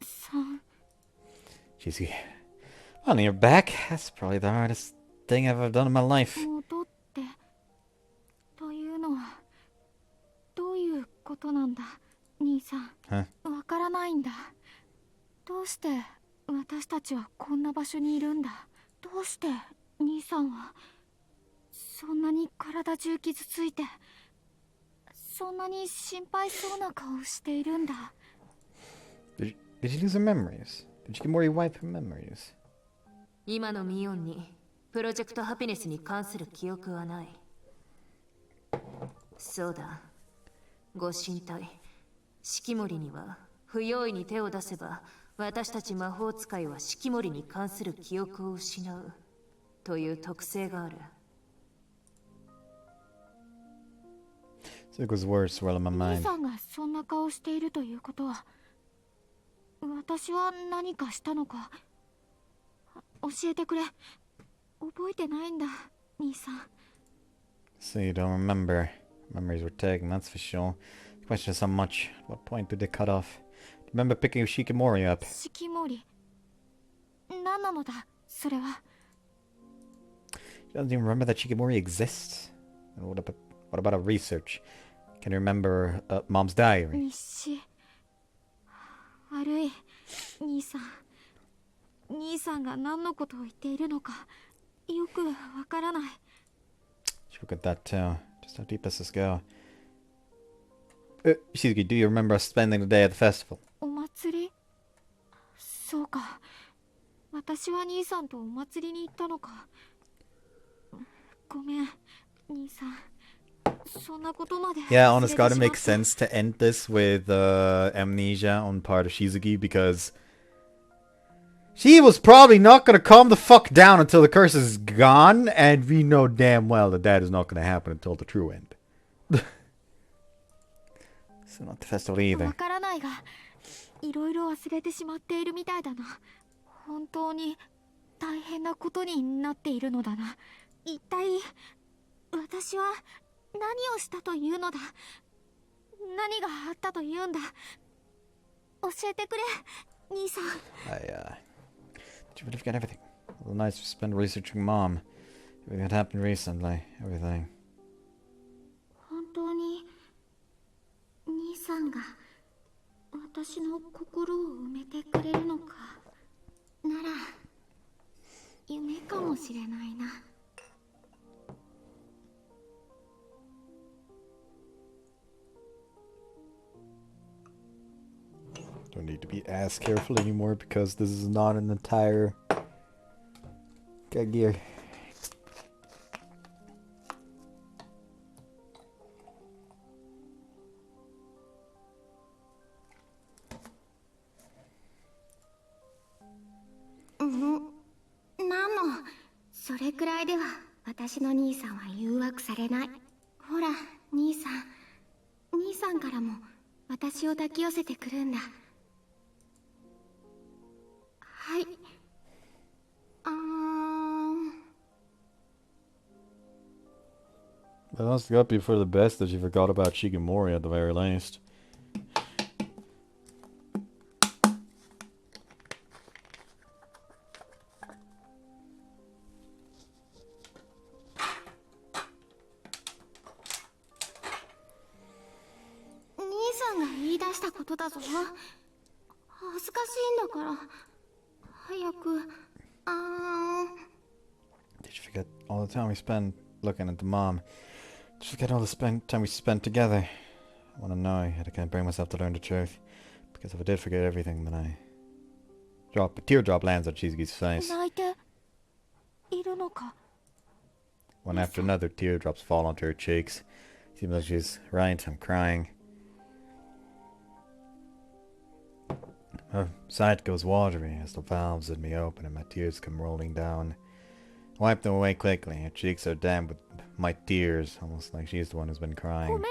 Speaker 2: さん
Speaker 1: Shizuki. Finally, you're back. That's probably the hardest thing I've ever done in my life.
Speaker 2: 戻ってというのはどういうことなんだ兄さん
Speaker 1: Huh?
Speaker 2: わからないんだどうして私たちはこんな場所にいるんだどうして兄さんはそんなに体中傷ついてそんなに心配そうな顔をしているんだ
Speaker 1: Did she lose her memories? Did Shigemori wipe her memories?
Speaker 4: 今のミオンにプロジェクトハピネスに関する記憶はない。そうだ。ご神体式守には不用意に手を出せば私たち魔法使いは式守に関する記憶を失うという特性がある。
Speaker 1: Suzuko's words swirl in my
Speaker 2: 兄
Speaker 1: mind.
Speaker 2: さんがそんな顔しているということは私は何かしたのか教えてくれ覚えてないんだ兄さん
Speaker 1: So you don't remember. Memories were taken, that's for sure. The question is how much. At what point did they cut off? Do you remember picking Shigemori up?
Speaker 2: 式守何なのだそれは
Speaker 1: She doesn't even remember that Shigemori exists? And what about her research? Can you remember Mom's diary?
Speaker 2: 日誌悪い兄さん兄さんが何のことを言っているのかよくわからない。
Speaker 1: Should look at that too. Just how deep does this go? Shizuki, do you remember us spending the day at the festival?
Speaker 2: お祭り？そうか。私は兄さんとお祭りに行ったのか。ごめん、兄さん。そんなことまで。
Speaker 1: Yeah, honest god, it makes sense to end this with amnesia on part of Shizuki because she was probably not gonna calm the fuck down until the curse is gone, and we know damn well that that is not gonna happen until the true end. So not the festival either.
Speaker 2: わからないが、いろいろ忘れてしまっているみたいだな。本当に大変なことになっているのだな。一体私は何をしたというのだ。何があったというんだ。教えてくれ、兄さん。
Speaker 1: Did you really forget everything? All the nights we spent researching Mom. Everything that happened recently. Everything.
Speaker 2: 本当に兄さんが私の心を埋めてくれるのか。なら夢かもしれないな。
Speaker 1: Don't need to be as careful anymore because this is not an entire gear.
Speaker 2: Mm-hmm. 何の、それくらいでは私の兄さんは誘惑されない。ほら、兄さんからも私を抱き寄せてくるんだ。はい。
Speaker 1: That must have got you for the best that you forgot about Shigemori at the very least. Did you forget all the time we spent looking at the mom? Did you forget all the time we spent together? I want to know. I had to kind of bring myself to learn the truth. Because if I did forget everything, then a teardrop lands on Shizuki's face. One after another, teardrops fall onto her cheeks. Seems like she's right, I'm crying. Her sight goes watery as the valves in me open and my tears come rolling down. I wipe them away quickly. Her cheeks are damp with my tears, almost like she's the one who's been crying.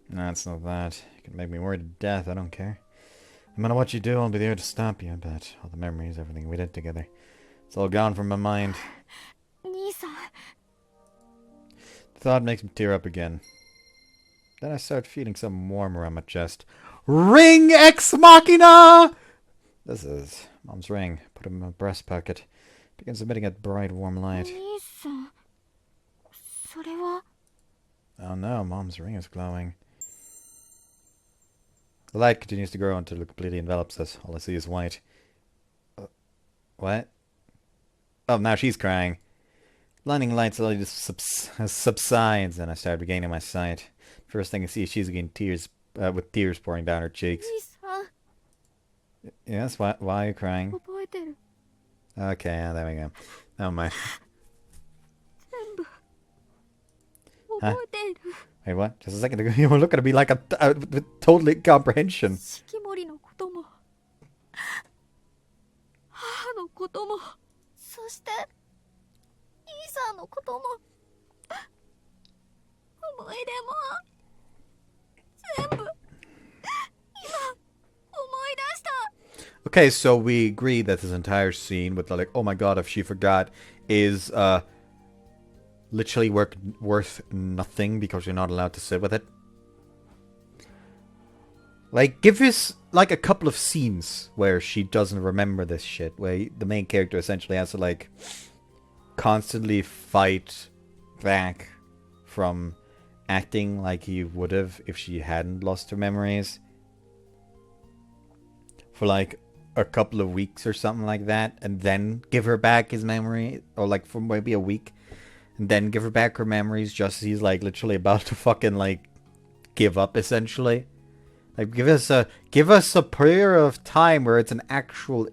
Speaker 1: No, it's not that. You can make me worry to death, I don't care. No matter what you do, I'll be there to stop you, I bet. All the memories, everything we did together. It's all gone from my mind. The thought makes me tear up again. Then I start feeling something warm around my chest. Ring Ex Machina! This is Mom's ring. Put it in my breast pocket. Begins emitting a bright, warm light. Oh no, Mom's ring is glowing. The light continues to grow until it completely envelops us. All I see is white. What? Oh, now she's crying. Blinding light slowly subsides, and I start regaining my sight. First thing I see is Shizuki in tears, with tears pouring down her cheeks. Yes, why are you crying? Okay, there we go. Never mind. Huh? Wait, what? Just a second ago, you were looking at me like with total incomprehension. Okay, so we agree that this entire scene with the, like, oh my god, if she forgot, is literally worth nothing because you're not allowed to sit with it. Like, give us, like, a couple of scenes where she doesn't remember this shit, where the main character essentially has to, like, constantly fight back from acting like he would have if she hadn't lost her memories for like a couple of weeks or something like that, and then give her back his memory, or like for maybe a week, and then give her back her memories just as he's like literally about to fucking like give up essentially. Like give us a period of time where it's an actual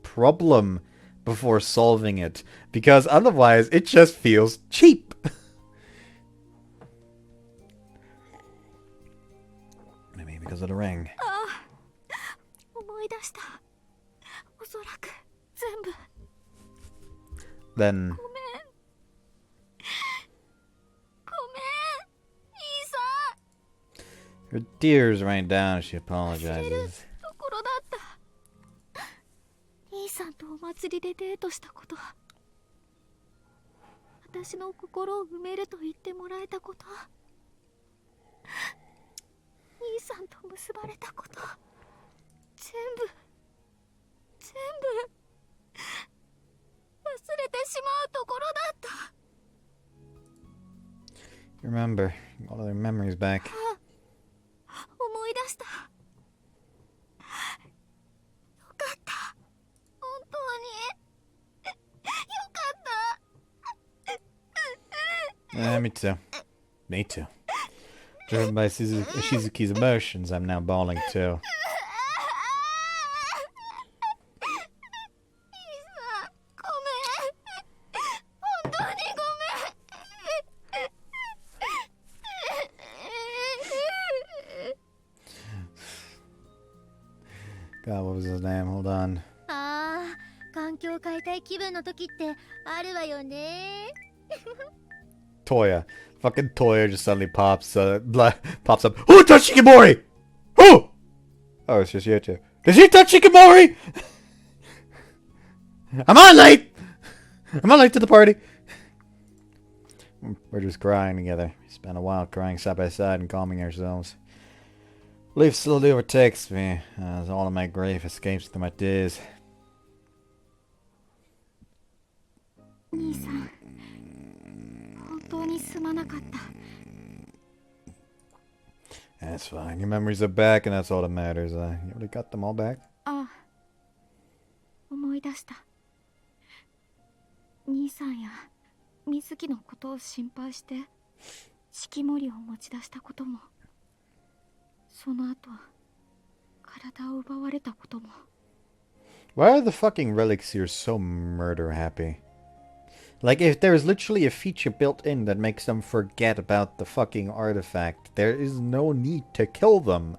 Speaker 1: problem before solving it, because otherwise it just feels cheap. Maybe because of the ring.
Speaker 2: 思い出した。おそらく全部。
Speaker 1: Then
Speaker 2: ごめん。兄さん。
Speaker 1: her tears rain down as she apologizes.
Speaker 2: ところだった。兄さんとお祭りでデートしたこと。私の心を埋めると言ってもらえたこと。兄さんと結ばれたこと。全部忘れてしまうところだった。
Speaker 1: Remember all their memories back.
Speaker 2: 思い出した。よかった。本当によかった。
Speaker 1: Me too. Me too. Driven by Shizuki's emotions, I'm now bawling too.
Speaker 2: ごめん。本当にごめん。
Speaker 1: God, what was his name? Hold on.
Speaker 3: ああ、環境を変えたい気分の時ってあるわよね。
Speaker 1: Toya. Fucking Toya just suddenly pops up. Who touched Shikimori? Who? Oh, it's just you two. Did she touch Shikimori? Am I late? Am I late to the party? We're just crying together. We spent a while crying side by side and calming ourselves. Relief slowly overtakes me as all of my grief escapes through my tears.
Speaker 2: 兄さん、本当にすまなかった。
Speaker 1: That's fine. Your memories are back, and that's all that matters. You already got them all back?
Speaker 2: ああ、思い出した。兄さんや水木のことを心配して式守を持ち出したことも、その後体を奪われたことも。
Speaker 1: Why are the fucking relics here so murder happy? Like, if there's literally a feature built in that makes them forget about the fucking artifact, there is no need to kill them.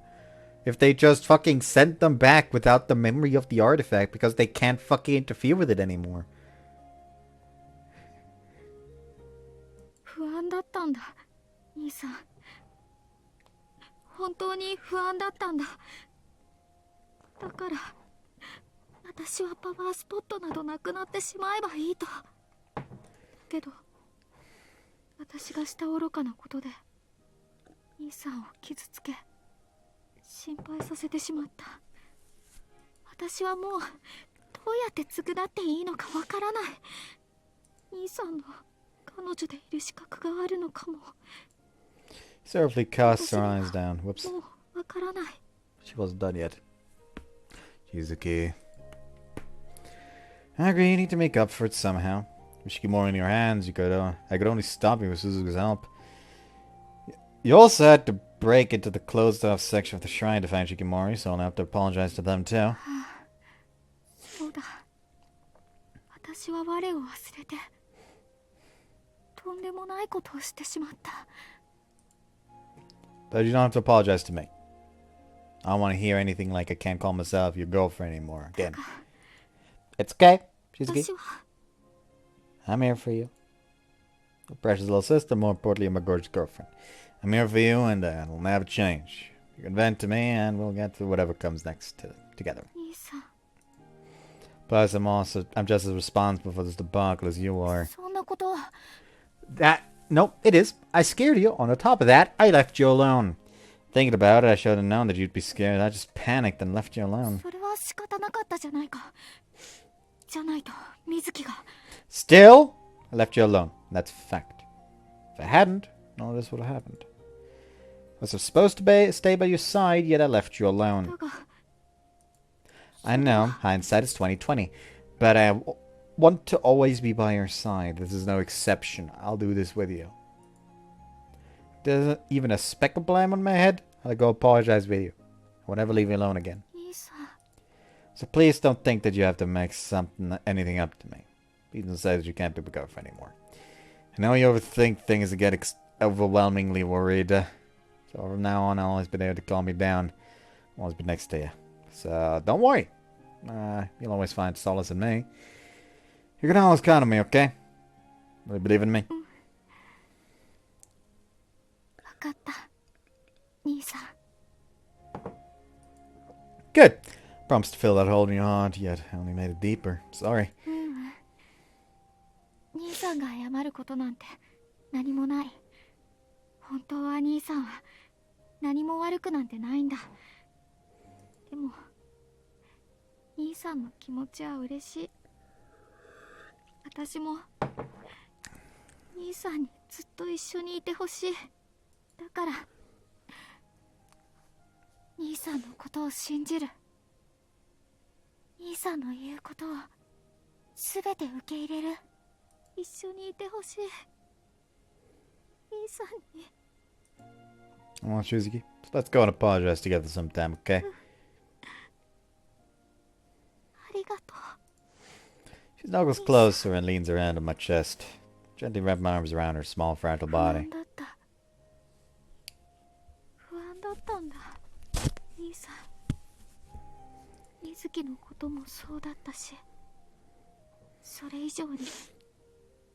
Speaker 1: If they just fucking sent them back without the memory of the artifact because they can't fucking interfere with it anymore.
Speaker 2: 不安だったんだ、兄さん。本当に不安だったんだ。だから私はパワースポットなどなくなってしまえばいいと。けど私がした愚かなことで兄さんを傷つけ心配させてしまった。私はもうどうやって償っていいのかわからない。兄さんの彼女でいる資格があるのかも。
Speaker 1: Sorrowfully casts her eyes down. Whoops.
Speaker 2: もうわからない。
Speaker 1: She wasn't done yet. Shizuki. I agree, you need to make up for it somehow. With Shikimori in your hands, I could only stop you with Suzuki's help. You also had to break into the closed-off section of the shrine to find Shikimori, so I'll have to apologize to them too.
Speaker 2: そうだ。私は我を忘れてとんでもないことをしてしまった。
Speaker 1: But you don't have to apologize to me. I don't want to hear anything like I can't call myself your girlfriend anymore. Again. It's okay, Shizuki.
Speaker 2: 私は
Speaker 1: I'm here for you. Your precious little sister, more importantly, my gorgeous girlfriend. I'm here for you, and it'll never change. You can vent to me, and we'll get to whatever comes next together.
Speaker 2: 兄さん。
Speaker 1: Plus, I'm just as responsible for this debacle as you are.
Speaker 2: そんなことは。
Speaker 1: Nope, it is. I scared you. On top of that, I left you alone. Thinking about it, I should have known that you'd be scared. I just panicked and left you alone.
Speaker 2: それは仕方なかったじゃないか。じゃないと水木が。
Speaker 1: Still, I left you alone. That's a fact. If I hadn't, none of this would have happened. I was supposed to stay by your side, yet I left you alone. I know, hindsight is 20/20, but I want to always be by your side. This is no exception. I'll do this with you. There's even a speck of blame on my head. I'll go apologize with you. I won't ever leave you alone again. So please don't think that you have to make anything up to me. Please don't say that you can't be my girlfriend anymore. I know you overthink things and get overwhelmingly worried. So from now on, I'll always be there to calm me down. I'll always be next to you. So don't worry. You'll always find solace in me. You can always count on me, okay? Really believe in me? Good. Promised to fill that hole in your heart, yet I only made it deeper. Sorry.
Speaker 2: 兄さんが謝ることなんて何もない。本当は兄さんは何も悪くなんてないんだ。でも兄さんの気持ちは嬉しい。私も兄さんにずっと一緒にいてほしい。だから兄さんのことを信じる。兄さんの言うことをすべて受け入れる。一緒にいてほしい。兄さんに。
Speaker 1: Well, Shizuki, let's go and apologize together sometime, okay?
Speaker 2: ありがとう。
Speaker 1: She snuggles closer and leans her hand on my chest. Gently wrap my arms around her small, fragile body.
Speaker 2: 不安だったんだ。兄さん。水木のこともそうだったし、それ以上に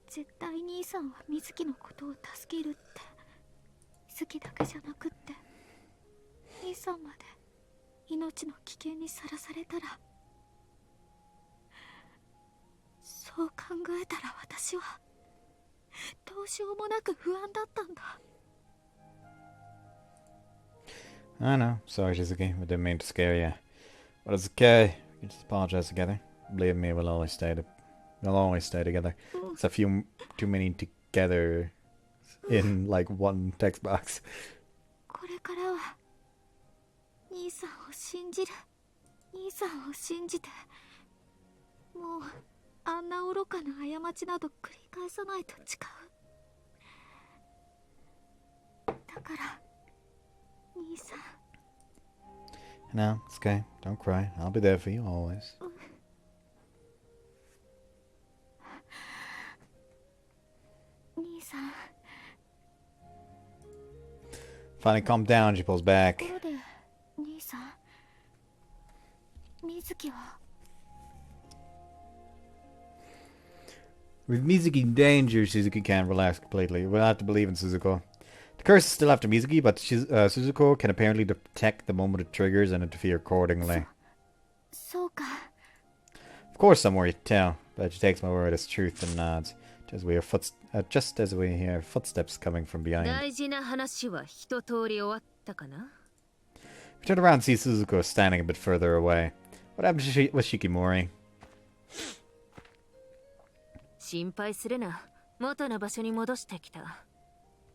Speaker 2: 絶対兄さんは水木のことを助けるって。水木だけじゃなくって兄さんまで命の危険にさらされたら、そう考えたら私はどうしようもなく不安だったんだ。
Speaker 1: I know. Sorry, Shizuki. I didn't mean to scare you. But it's okay. We can just apologize together. Believe me, we'll always stay together. It's a few too many together in like one text box.
Speaker 2: これからは兄さんを信じる。兄さんを信じて、もうあんな愚かな過ちなど繰り返さないと誓う。だから兄さん。
Speaker 1: No, it's okay. Don't cry. I'll be there for you always.
Speaker 2: 兄さん。
Speaker 1: Finally calmed down, she pulls back.
Speaker 2: ところで兄さん、水木は。
Speaker 1: With Mizuki in danger, Shizuki can't relax completely. We'll have to believe in Suzuko. The curse is still after Mizuki, but Suzuko can apparently detect the moment it triggers and interfere accordingly.
Speaker 2: そうか。
Speaker 1: Of course I'm worried too, but she takes my word as truth and nods, just as we hear footsteps coming from behind.
Speaker 4: 大事な話は一通り終わったかな?
Speaker 1: We turn around and see Suzuko standing a bit further away. What happened with Shikimori?
Speaker 4: 心配するな。元の場所に戻してきた。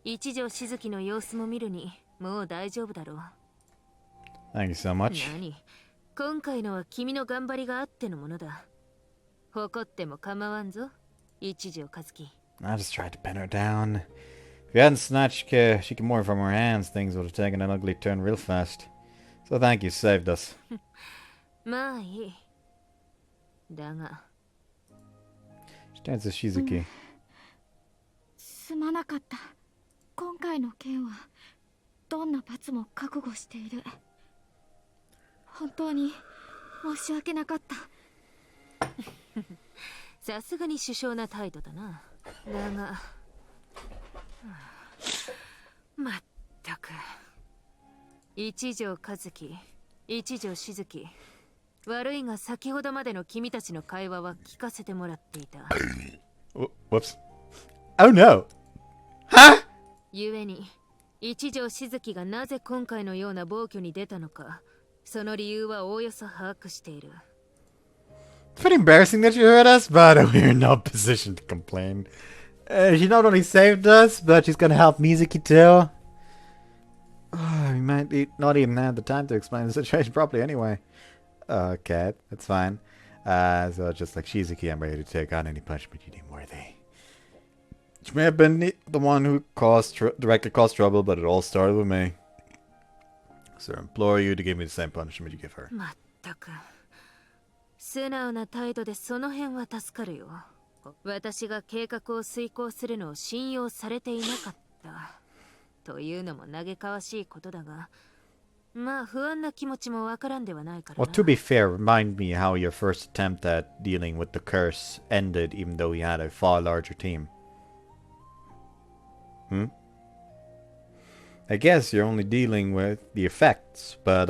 Speaker 4: 一条静木の様子も見るに、もう大丈夫だろう。
Speaker 1: Thank you so much.
Speaker 4: 何？今回のは君の頑張りがあってのものだ。誇っても構わんぞ、一条和樹。
Speaker 1: I just tried to pin her down. If you hadn't snatched Shikimori from her hands, things would have taken an ugly turn real fast. So thank you, saved us.
Speaker 4: まあいい。だが。
Speaker 1: She turns to Shizuki.
Speaker 2: すまなかった。今回の件はどんな罰も覚悟している。本当に申し訳なかった。
Speaker 4: さすがに殊勝な態度だな。だが、まったく。一条和樹、一条静木。悪いが先ほどまでの君たちの会話は聞かせてもらっていた。
Speaker 1: Whoops. Oh no! Huh?
Speaker 4: 故に、一条静木がなぜ今回のような暴挙に出たのか、その理由はおおよそ把握している。
Speaker 1: It's pretty embarrassing that you heard us, but we're in no position to complain. She not only saved us, but she's gonna help Mizuki too. Oh, we might not even have the time to explain the situation properly anyway. Okay, that's fine. So just like Shizuki, I'm ready to take on any punishment you deem worthy. Which may have been the one who directly caused trouble, but it all started with me. So I implore you to give me the same punishment you give her.
Speaker 4: まったく。素直な態度でその辺は助かるよ。私が計画を遂行するのを信用されていなかった。というのも嘆かわしいことだが、まあ不安な気持ちもわからんではないからな。
Speaker 1: Well, to be fair, remind me how your first attempt at dealing with the curse ended, even though you had a far larger team. I guess you're only dealing with the effects, but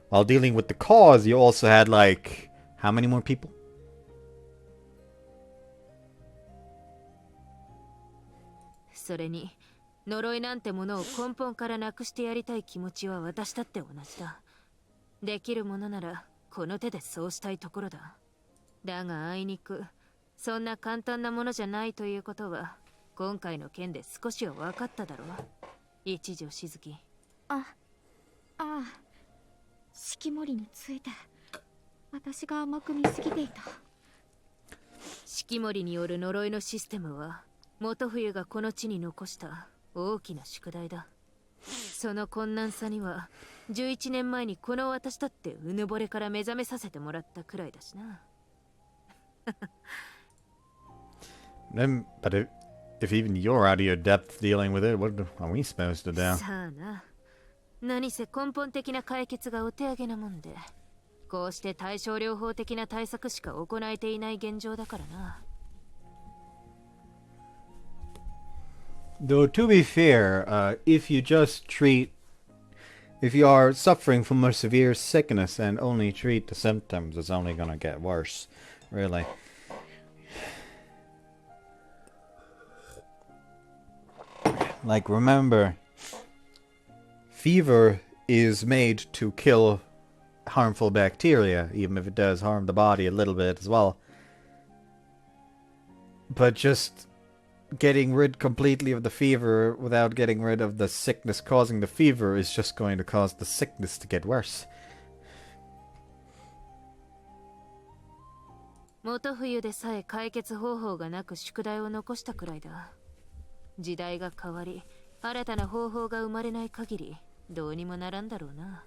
Speaker 1: while dealing with the cause, you also had like how many more people?
Speaker 4: それに呪いなんてものを根本からなくしてやりたい気持ちは私だって同じだ。できるものならこの手でそうしたいところだ。だがあいにくそんな簡単なものじゃないということは今回の件で少しは分かっただろう。一条しずき。
Speaker 2: 四季森について私が甘く見すぎていた。
Speaker 4: 四季森による呪いのシステムは元冬がこの地に残した大きな宿題だ。その困難さには11年前にこの私だってうぬぼれから目覚めさせてもらったくらいだしな。
Speaker 1: But if even you're out of your depth dealing with it, what are we supposed to do?
Speaker 4: さあな。何せ根本的な解決がお手上げなもんで、こうして対症療法的な対策しか行えていない現状だからな。
Speaker 1: Though to be fair, if you are suffering from a severe sickness and only treat the symptoms, it's only gonna get worse, really. Like, remember, fever is made to kill harmful bacteria, even if it does harm the body a little bit as well. But just getting rid completely of the fever without getting rid of the sickness causing the fever is just going to cause the sickness to get worse.
Speaker 4: 元冬でさえ解決方法がなく宿題を残したくらいだ。時代が変わり、新たな方法が生まれない限りどうにもならんだろうな。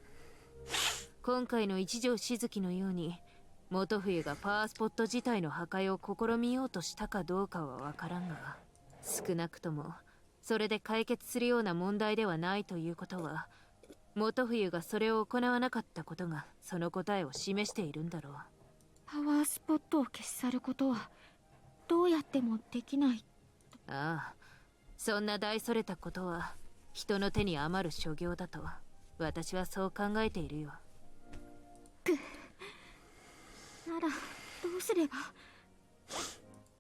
Speaker 4: 今回の一条しずきのように元冬がパワースポット自体の破壊を試みようとしたかどうかはわからんが、少なくともそれで解決するような問題ではないということは、元冬がそれを行わなかったことがその答えを示しているんだろう。
Speaker 2: パワースポットを消し去ることはどうやってもできない。
Speaker 4: ああ、そんな大それたことは人の手に余る所業だと私はそう考えているよ。
Speaker 2: ならどうすれば。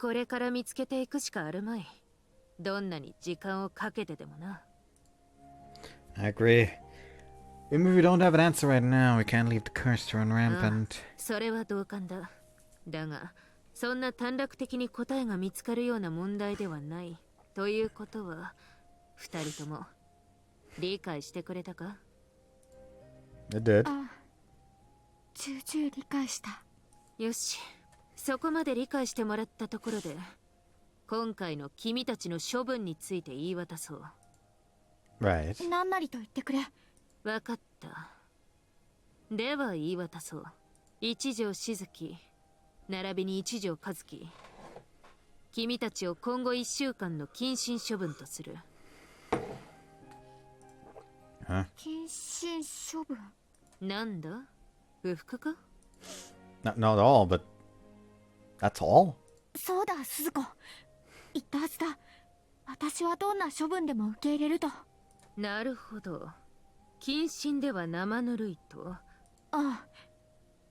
Speaker 4: これから見つけていくしかあるまい。どんなに時間をかけてでもな。
Speaker 1: I agree. Even if we don't have an answer right now, we can't leave the curse to run rampant.
Speaker 4: それは同感だ。だが、そんな短絡的に答えが見つかるような問題ではないということは、二人とも理解してくれたか？
Speaker 1: It did.
Speaker 2: 重々理解した。
Speaker 4: よし、そこまで理解してもらったところで、今回の君たちの処分について言い渡そう。
Speaker 1: Right.
Speaker 2: 何なりと言ってくれ。
Speaker 4: わかった。では言い渡そう。一条しずき、並びに一条和樹。君たちを今後1週間の謹慎処分とする。
Speaker 2: 謹慎処分。
Speaker 4: なんだ？不服か？
Speaker 1: Not at all, but that's all?
Speaker 2: そうだ、鈴子。言ったはずだ。私はどんな処分でも受け入れると。
Speaker 4: なるほど。謹慎では生ぬるいと。
Speaker 2: ああ、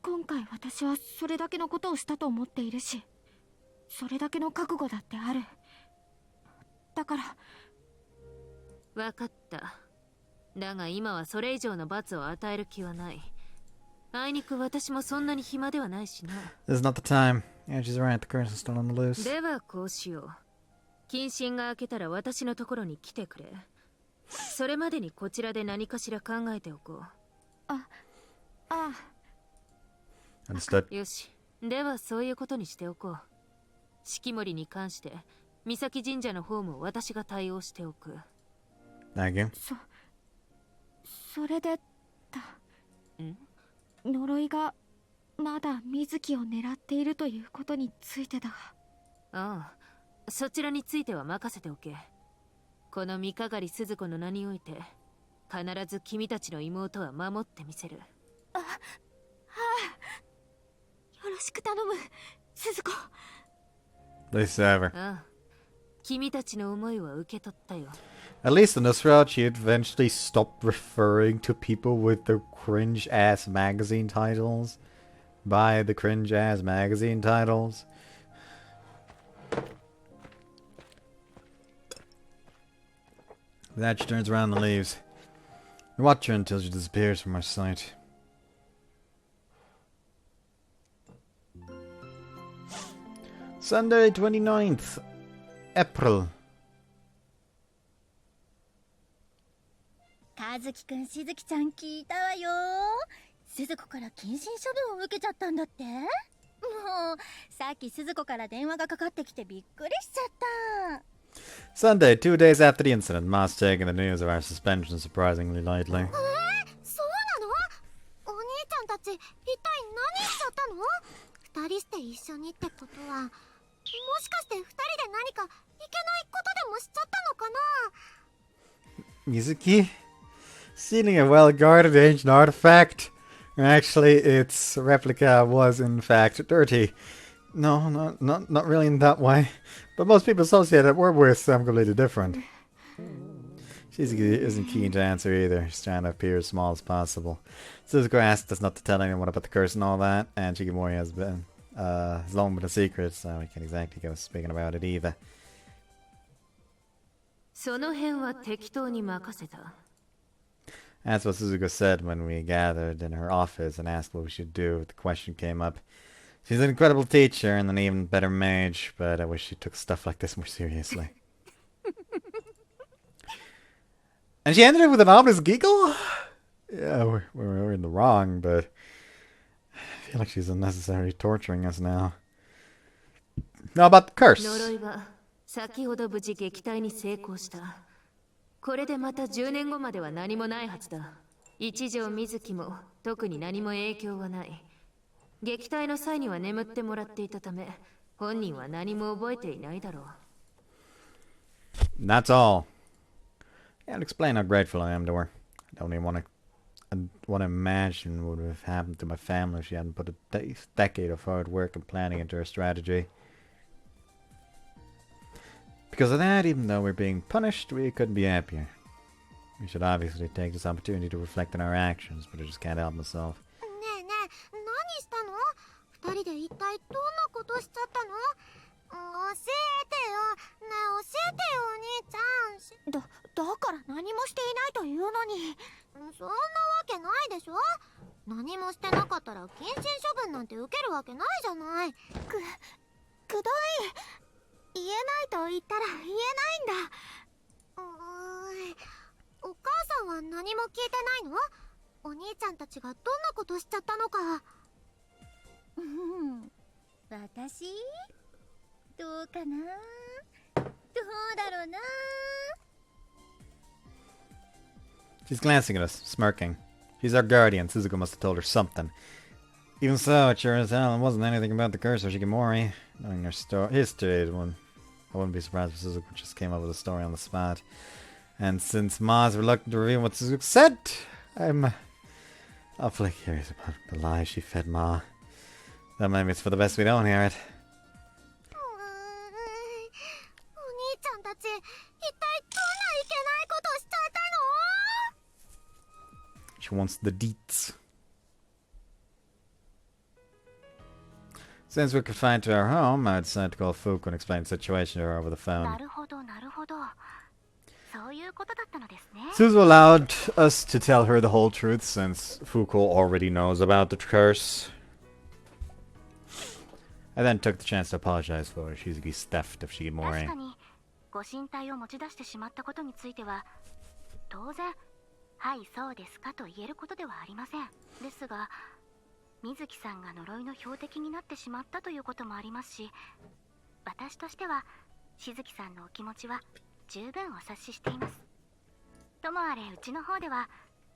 Speaker 2: 今回私はそれだけのことをしたと思っているし、それだけの覚悟だってある。だから。
Speaker 4: わかった。だが今はそれ以上の罰を与える気はない。あいにく私もそんなに暇ではないしな。
Speaker 1: This is not the time. Yeah, she's right. The curse is still on the loose.
Speaker 4: ではこうしよう。謹慎が明けたら私のところに来てくれ。それまでにこちらで何かしら考えておこう。
Speaker 1: Understood.
Speaker 4: よし、ではそういうことにしておこう。四季森に関して岬神社の方も私が対応しておく。
Speaker 1: Thank you.
Speaker 2: それで呪いがまだ水木を狙っているということについてだが。
Speaker 4: ああ、そちらについては任せておけ。この三篝鈴子の名において必ず君たちの妹は守ってみせる。
Speaker 2: よろしく頼む、鈴子。
Speaker 1: Least ever.
Speaker 4: ああ、君たちの思いは受け取ったよ。
Speaker 1: At least in this route, she eventually stopped referring to people with the cringe-ass magazine titles by the cringe-ass magazine titles. That she turns around and leaves. We watch her until she disappears from our sight. Sunday 29th April.
Speaker 6: 和樹くん、しずきちゃん聞いたわよ。鈴子から謹慎処分を受けちゃったんだって。もうさっき鈴子から電話がかかってきてびっくりしちゃった。
Speaker 1: Sunday, 2 days after the incident, Ma's taking the news of our suspension surprisingly lightly.
Speaker 3: そうなの？お兄ちゃんたち一体何しちゃったの？二人して一緒にってことは、もしかして二人で何かいけないことでもしちゃったのかな？
Speaker 1: Mizuki? Stealing a well-guarded ancient artifact? Actually, its replica was in fact dirty. No, not really in that way. But most people associated were with something completely different. Shizuki isn't keen to answer either. She's trying to appear as small as possible. Suzuko asked us not to tell anyone about the curse and all that, and Shigemori has long been a secret, so we can't exactly go speaking about it either.
Speaker 4: その辺は適当に任せた。
Speaker 1: That's what Suzuko said when we gathered in her office and asked what we should do if the question came up. She's an incredible teacher and an even better mage, but I wish she took stuff like this more seriously. And she ended it with an ominous giggle? Yeah, we're in the wrong, but I feel like she's unnecessarily torturing us now. Now about the curse.
Speaker 4: 呪いは先ほど無事撃退に成功した。これでまた10年後までは何もないはずだ。一条水木も特に何も影響はない。撃退の際には眠ってもらっていたため、本人は何も覚えていないだろう。
Speaker 1: That's all. Can't explain how grateful I am to her. I don't even want to imagine what would have happened to my family if she hadn't put a decade of hard work and planning into her strategy. Because of that, even though we're being punished, we couldn't be happier. We should obviously take this opportunity to reflect on our actions, but I just can't help myself.
Speaker 3: ねえねえ、何したの？二人で一体どんなことしちゃったの？教えてよ。ねえ、教えてよ、お兄ちゃん。
Speaker 2: だから何もしていないというのに。
Speaker 3: そんなわけないでしょ。何もしてなかったら謹慎処分なんて受けるわけないじゃない。
Speaker 2: くどい。言えないと言ったら言えないんだ。
Speaker 3: お母さんは何も聞いてないの？お兄ちゃんたちがどんなことしちゃったのか。
Speaker 6: 私どうかな、どうだろうな。
Speaker 1: She's glancing at us, smirking. She's our guardian. Suzuko must have told her something. Even so, it sure as hell wasn't anything about the curse or Shigemori. Knowing her history, I wouldn't be surprised if Suzuko just came up with a story on the spot. And since Ma's reluctant to reveal what Suzuko said, I'm awfully curious about the lies she fed Ma. Though maybe it's for the best we don't hear it.
Speaker 3: お兄ちゃんたち、一体どんないけないことしちゃったの？
Speaker 1: She wants the deets. Since we're confined to our home, I decided to call Fuku and explain the situation to her over the phone.
Speaker 5: なるほどなるほど。そういうことだったのですね。
Speaker 1: Suzu allowed us to tell her the whole truth since Fuku already knows about the curse. I then took the chance to apologize for Shizuki's theft of
Speaker 5: 確
Speaker 1: Shigemori.
Speaker 5: かにご神体を持ち出してしまったことについては当然はいそうですかと言えることではありません。ですが水木さんが呪いの標的になってしまったということもありますし、私としてはしずきさんのお気持ちは十分お察ししています。ともあれうちの方では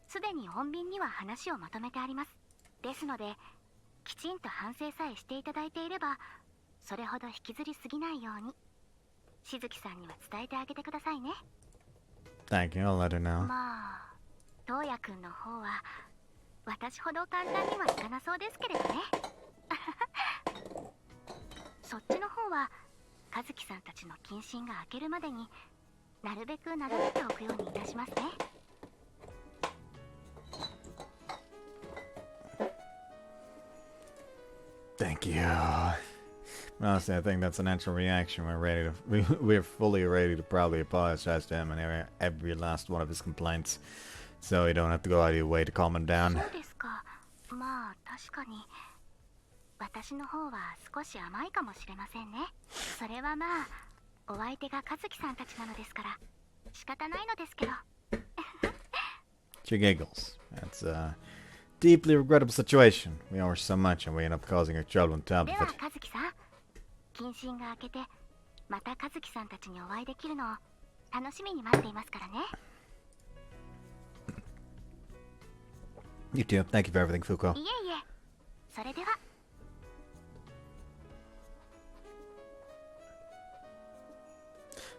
Speaker 5: すでに穏便には話をまとめてあります。ですのできちんと反省さえしていただいていればそれほど引きずりすぎないようにしずきさんには伝えてあげてくださいね。
Speaker 1: Thank you, I'll let her know.
Speaker 5: まあ東也くんの方は私ほど簡単にはいかなそうですけれどね。そっちの方は和樹さんたちの謹慎が明けるまでになるべくなだめておくようにいたしますね。
Speaker 1: Thank you. Honestly, I think that's a natural reaction. We're fully ready to probably apologize to him and every last one of his complaints, so you don't have to go out of your way to calm him down.
Speaker 5: そうですか。まあ確かに私の方は少し甘いかもしれませんね。それはまあお相手が和樹さんたちなのですから仕方ないのですけど。
Speaker 1: She giggles. That's a deeply regrettable situation. We owe her so much and we end up causing her trouble on top
Speaker 5: で
Speaker 1: of
Speaker 5: は
Speaker 1: it.
Speaker 5: 和樹さん、謹慎が明けてまた和樹さんたちにお会いできるのを楽しみに待っていますからね。
Speaker 1: You too. Thank you for everything, Fuko.
Speaker 5: いえいえ、それでは。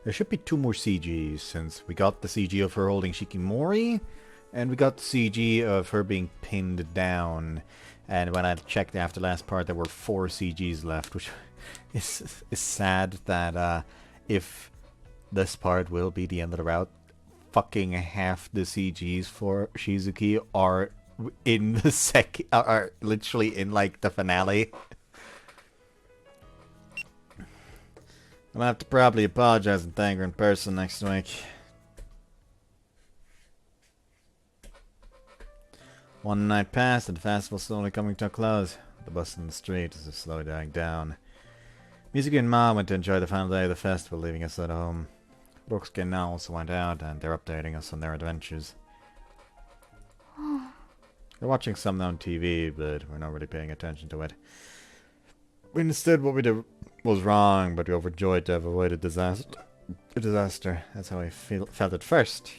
Speaker 1: There should be 2 more CGs, since we got the CG of her holding Shikimori, and we got the CG of her being pinned down. And when I checked after last part, there were 4 CGs left, which is sad that if this part will be the end of the route, fucking half the CGs for Shizuki are in the are literally in like the finale. I'm gonna have to probably apologize and thank her in person next week. One night passed and the festival slowly coming to a close. The bus in the street is slowly dying down. Mizuki and Ma went to enjoy the final day of the festival, leaving us at home. Rokusuke and Na also went out and they're updating us on their adventures. We're watching some on TV, but we're not really paying attention to it. We understood what we did was wrong, but we were overjoyed to have avoided disaster. That's how I felt at first.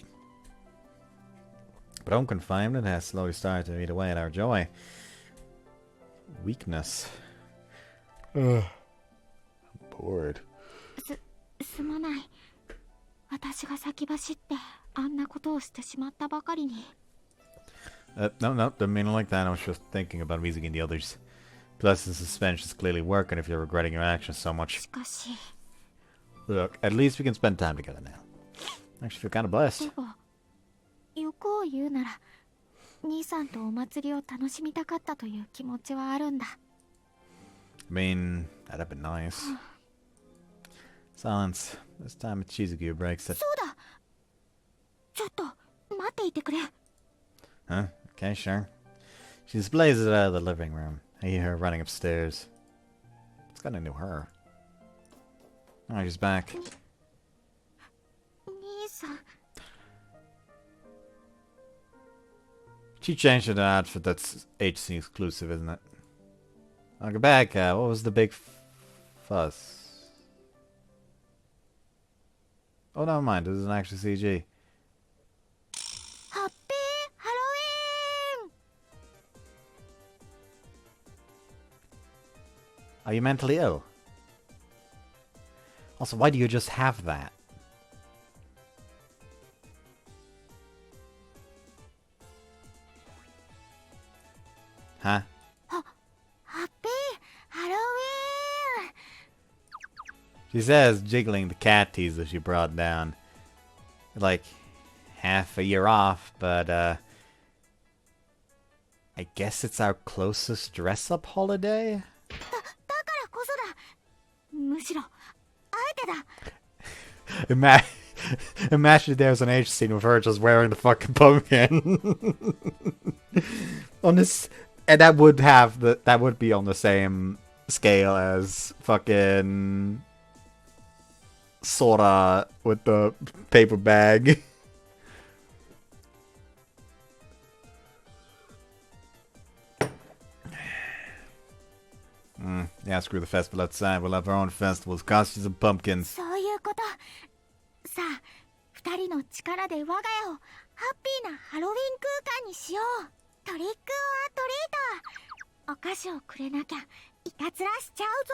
Speaker 1: But home confinement has slowly started to eat away at our joy. Weakness. I'm bored.
Speaker 2: すまない。私が先走ってあんなことをしてしまったばかりに。
Speaker 1: No, didn't mean it like that. I was just thinking about Mizuki and the others. Plus, the suspension's clearly working if you're regretting your actions so much.
Speaker 2: しかし。
Speaker 1: Look, at least we can spend time together now. I actually feel kind of blessed.
Speaker 2: でも、欲を言うなら、兄さんとお祭りを楽しみたかったという気持ちはあるんだ。
Speaker 1: I mean, that'd have been nice. Silence. This time it's Shizuki who breaks it.
Speaker 2: そうだ。ちょっと待っていてくれ。
Speaker 1: Huh? Okay, sure. She displays it out of the living room. I hear her running upstairs. It's got a new her. Oh, she's back.
Speaker 2: 兄さん。
Speaker 1: She changed her outfit. That's HC exclusive, isn't it? Welcome back. What was the big fuss? Oh, never mind. This isn't actually CG.
Speaker 2: ハッピーハロウィーン。
Speaker 1: Are you mentally ill? Also, why do you just have that? Huh?
Speaker 2: ハッピーハロウィーン。
Speaker 1: She says, jiggling the cat teaser she brought down. Like, half a year off, but, I guess it's our closest dress-up holiday?
Speaker 2: だからこそだ。むしろ、あえてだ。
Speaker 1: Imagine there's an age scene with her just wearing the fucking pumpkin. On this, and that would be on the same scale as fucking Sora with the paper bag. Yeah, screw the festival outside. We'll have our own festivals, costumes and pumpkins.
Speaker 2: そういうこと。さあ、二人の力で我が家をハッピーなハロウィン空間にしよう。トリックオアトリート。お菓子をくれなきゃいたずらしちゃうぞ。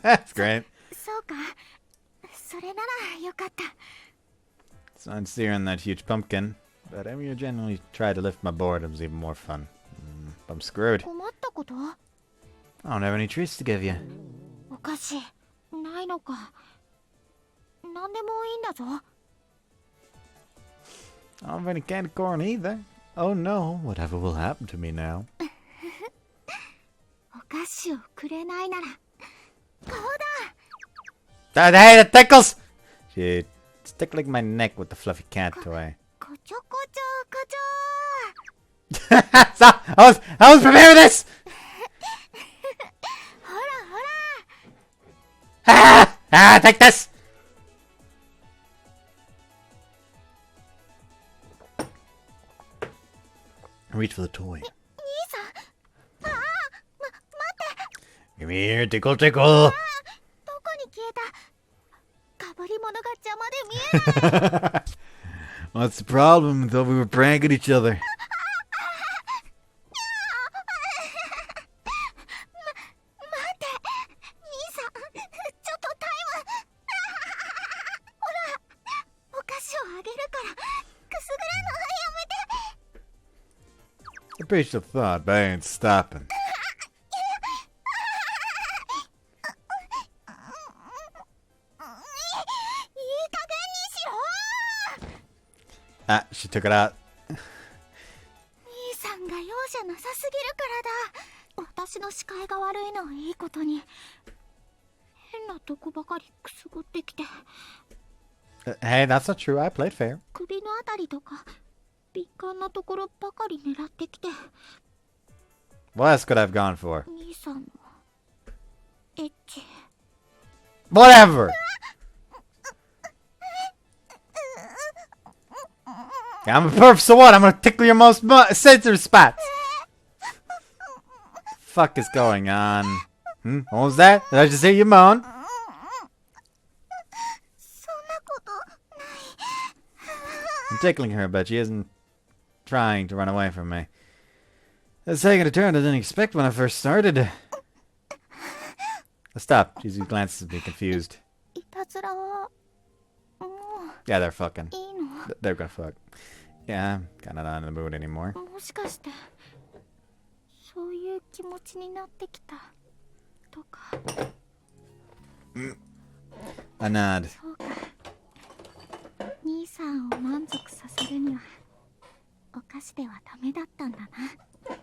Speaker 1: That's great.
Speaker 2: そうか。それならよかった。
Speaker 1: So I'm steering that huge pumpkin, but I mean, generally try to lift my boredom's even more fun. I'm screwed.
Speaker 2: 困ったこと？
Speaker 1: I don't have any treats to give you.
Speaker 2: お菓子ないのか。なんでもいいんだぞ。
Speaker 1: I don't have any candy corn either. Oh no, whatever will happen to me now.
Speaker 2: お菓子をくれないならこう
Speaker 1: Ah,
Speaker 2: だ。
Speaker 1: hey, that tickles! She's tickling my neck with the fluffy cat toy.
Speaker 2: こちょこちょこちょ。
Speaker 1: Stop! I was prepared for this!
Speaker 2: ほらほら。
Speaker 1: Take this! Reach for the toy.
Speaker 2: 兄さん。ああ、待って。
Speaker 1: Give me here, tickle, tickle!
Speaker 2: どこに消えた。かぶり物が邪魔で見えない。
Speaker 1: What's the problem? Thought we were pranking each other.
Speaker 2: 待って兄さん、ちょっとタイム。ほら、お菓子をあげるからくすぐるのやめて。
Speaker 1: I appreciate the thought, but I ain't stopping.
Speaker 2: いい加減にしろ。
Speaker 1: Ah, she took it out.
Speaker 2: 兄さんが容赦なさすぎるからだ。私の視界が悪いのはいいことに、変なとこばかりくすぐってきて、
Speaker 1: Hey, that's not true. I played fair.
Speaker 2: 首のあたりとか敏感なところばかり狙ってきて、
Speaker 1: What else could I have gone for?
Speaker 2: 兄さんのエッチ。
Speaker 1: Whatever! I'm a perf, so what? I'm gonna tickle your most sensitive spots. Fuck is going on? What was that? Did I just hear you moan?
Speaker 2: そんなことない。
Speaker 1: I'm tickling her, but she isn't trying to run away from me. It's taking a turn I didn't expect when I first started. Stop. She glances at me, confused.
Speaker 2: いたずらはも
Speaker 1: Yeah, they're fucking.
Speaker 2: ういいの？
Speaker 1: They're gonna fuck. Yeah, I'm kinda not in the mood anymore.
Speaker 2: もしかしてそういう気持ちになってきたとか。
Speaker 1: I nod.
Speaker 2: そうか。兄さんを満足させるにはお菓子ではダメだったんだな。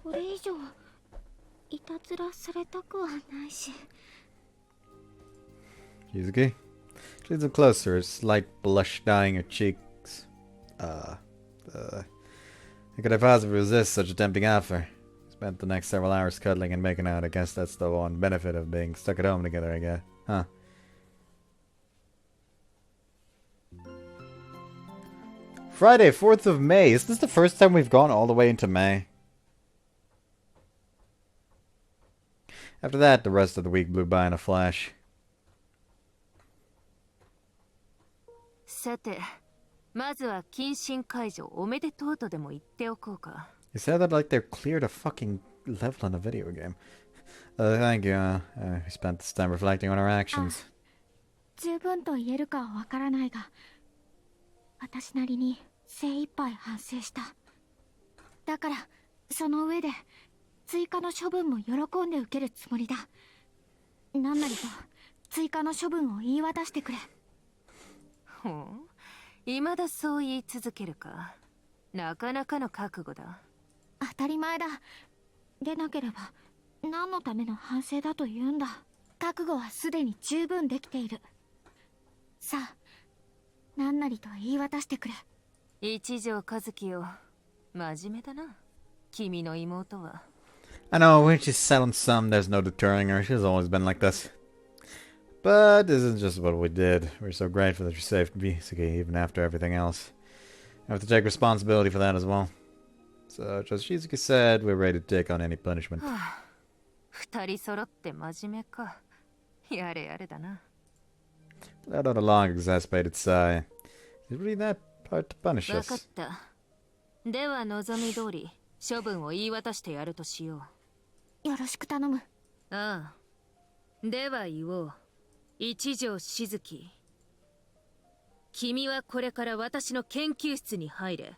Speaker 2: これ以上いたずらされたくはないし。
Speaker 1: Shizuki? She leans up closer, a slight blush dyeing her cheeks. How could I possibly resist such a tempting offer? Spent the next several hours cuddling and making out. I guess that's the one benefit of being stuck at home together, I guess. Huh. Friday, 4th of May. Is this the first time we've gone all the way into May? After that, the rest of the week blew by in a flash.
Speaker 4: さて、まずは謹慎解除おめでとうとでも言っておこうか。
Speaker 1: You said that like they're cleared a fucking level in a video game. Thank you. We spent this time reflecting on our actions.
Speaker 2: 十分と言えるかはわからないが、私なりに精一杯反省した。だからその上で追加の処分も喜んで受けるつもりだ。なんなりと追加の処分を言い渡してくれ。
Speaker 4: ほう、未だそう言い続けるか。なかなかの覚悟だ。
Speaker 2: 当たり前だ。でなければ何のための反省だと言うんだ。覚悟はすでに十分できている。さあ、何なりと言い渡してくれ。
Speaker 4: 一条和樹よ、真面目だな。君の妹は。
Speaker 1: I know, when she's selling some, there's no deterring her. She's always been like this. But this isn't just what we did. We're so grateful that you saved Shizuki, even after everything else. I have to take responsibility for that as well. So, just Shizuki said, we're ready to take on any punishment.
Speaker 4: 二人揃って真面目か。やれやれだな。
Speaker 1: Let out a long, exasperated sigh. Is it really that hard to punish
Speaker 4: わかっ
Speaker 1: us?
Speaker 4: た。では望み通り処分を言い渡してやるとしよ
Speaker 2: よろしく頼む。
Speaker 4: う。ああ。では言おう。一条静樹。君はこれから私の研究室に入れ。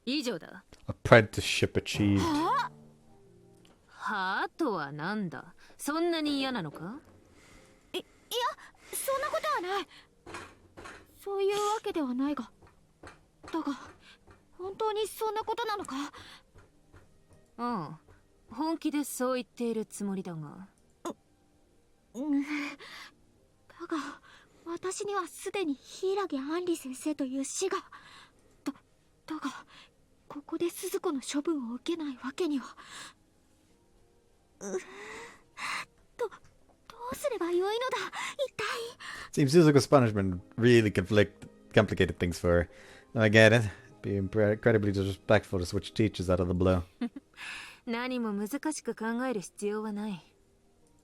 Speaker 4: 以上だ。
Speaker 1: Apprenticeship achieved.
Speaker 4: はあとはなんだ。そんなに嫌なのか。
Speaker 2: いや、そんなことはない。そういうわけではないが。だが、本当にそんなことなのか。
Speaker 4: うん。本気でそう言っているつもりだが。
Speaker 2: だが、私にはすでに柊杏里先生という死が。だが、ここで鈴子の処分を受けないわけには。どうすればよいのだ、一体。
Speaker 1: Seems Suzuka's punishment really complicated things for her. I get it. Being incredibly disrespectful to switch teachers out of the blue.
Speaker 4: 何も難しく考える必要はない。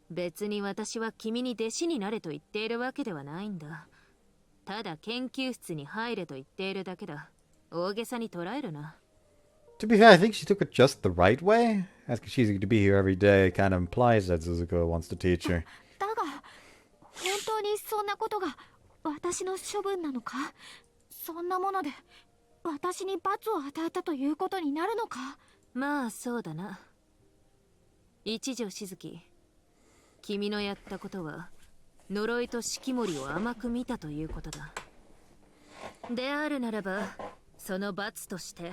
Speaker 4: 別に私は君に弟子になれと言っているわけではないんだ。ただ研究室に入れと言っているだけだ。大げさに捉えるな。
Speaker 1: To be fair, I think she took it just the right way. Asking Shizuki to be here every day kind of implies that Suzuka wants to teach her.
Speaker 2: だが、本当にそんなことが私の処分なのか。そんなもので私に罰を与えたということになるのか。
Speaker 4: まあそうだな。一条静樹、君のやったことは呪いと四季森を甘く見たということだ。であるならば、その罰として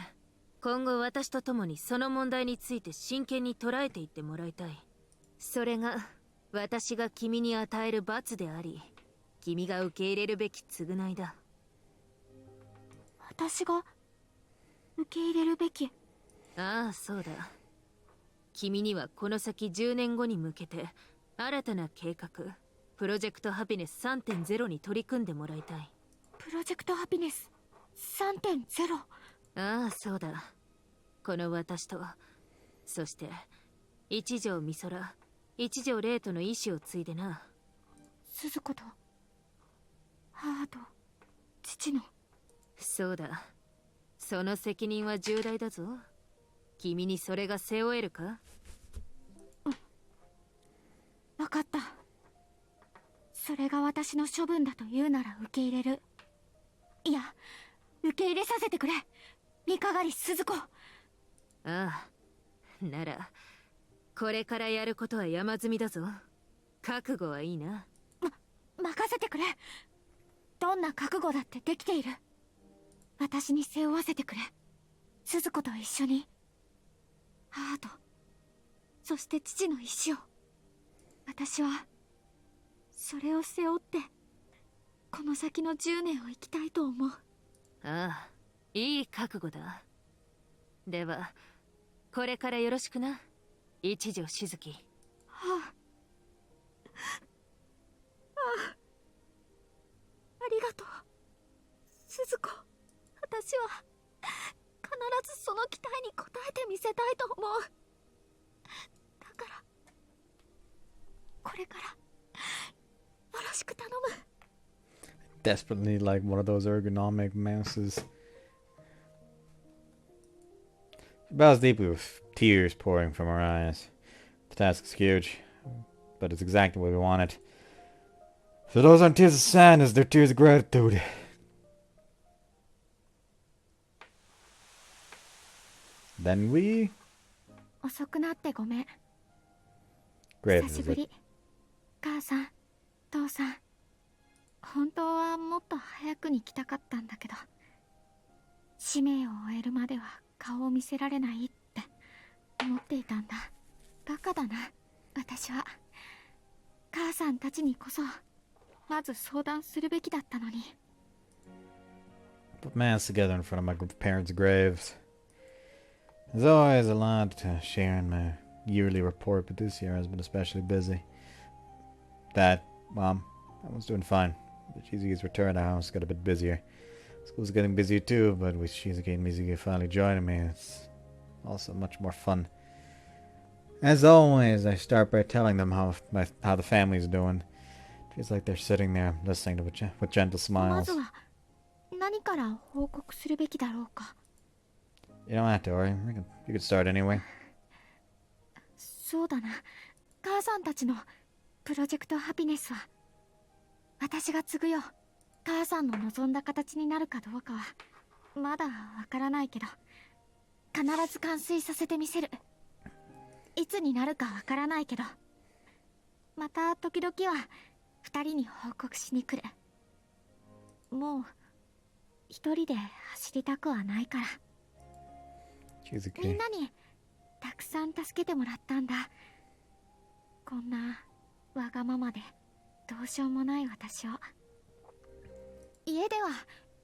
Speaker 4: 今後私と共にその問題について真剣に捉えていってもらいたい。それが私が君に与える罰であり、君が受け入れるべき償いだ。
Speaker 2: 私が受け入れるべき。
Speaker 4: ああ、そうだ。君にはこの先10年後に向けて新たな計画、プロジェクトハピネス 3.0 に取り組んでもらいたい。
Speaker 2: プロジェクトハピネス 3.0。
Speaker 4: ああ、そうだ。この私と、そして一条美空、一条玲との意志を継いでな。
Speaker 2: 鈴子と母と父の。
Speaker 4: そうだ。その責任は重大だぞ。君にそれが背負えるか。
Speaker 2: 分かった。それが私の処分だと言うなら受け入れる。いや、受け入れさせてくれ、三鏡鈴子。
Speaker 4: ああ、ならこれからやることは山積みだぞ。覚悟はいいな。
Speaker 2: 任せてくれ。どんな覚悟だってできている。私に背負わせてくれ。鈴子と一緒に、母と、そして父の意志を。私はそれを背負ってこの先の10年を生きたいと思う。
Speaker 4: ああ、いい覚悟だ。ではこれからよろしくな、一条静樹。
Speaker 2: はあ、ありがとう鈴子。私は必ずその期待に応えてみせたいと思う。だからこれからよろしく頼む。
Speaker 1: Desperately like one of those ergonomic mouses. She bows deeply with tears pouring from her eyes. The task is huge, but it's exactly what we wanted. So those aren't tears of sadness, they're tears of gratitude. Then we...
Speaker 2: 遅くなってごめん。
Speaker 1: Great
Speaker 2: 久しぶ
Speaker 1: visit.
Speaker 2: り。母さん、父さん。本当はもっと早くに来たかったんだけど、使命を終えるまでは顔を見せられないって思っていたんだ。バカだな、私は。母さんたちにこそまず相談するべきだったのに。
Speaker 1: Put mans together in front of my parents' graves. There's always a lot to share in my yearly report, but this year has been especially busy. That Mom, everyone's doing fine. But Shizuki's return to the house got a bit busier. School's getting busier too, but with Shizuki and Mizuki finally joining me, it's also much more fun. As always, I start by telling them how the family's doing. Feels like they're sitting there listening to with gentle
Speaker 2: ま
Speaker 1: smiles.
Speaker 2: ずは何から報告するべきだろうか。
Speaker 1: You don't have to worry. You could start anyway.
Speaker 2: そうだな。母さんたちのプロジェクトハピネスは私が継ぐよ。母さんの望んだ形になるかどうかはまだわからないけど、必ず完遂させてみせる。いつになるかわからないけど、また時々は2人に報告しに来る。もう一人で走りたくはないから。みん
Speaker 1: Shizuki.
Speaker 2: なにたくさん助けてもらったんだ。こんなわがままでどうしようもない私を。家では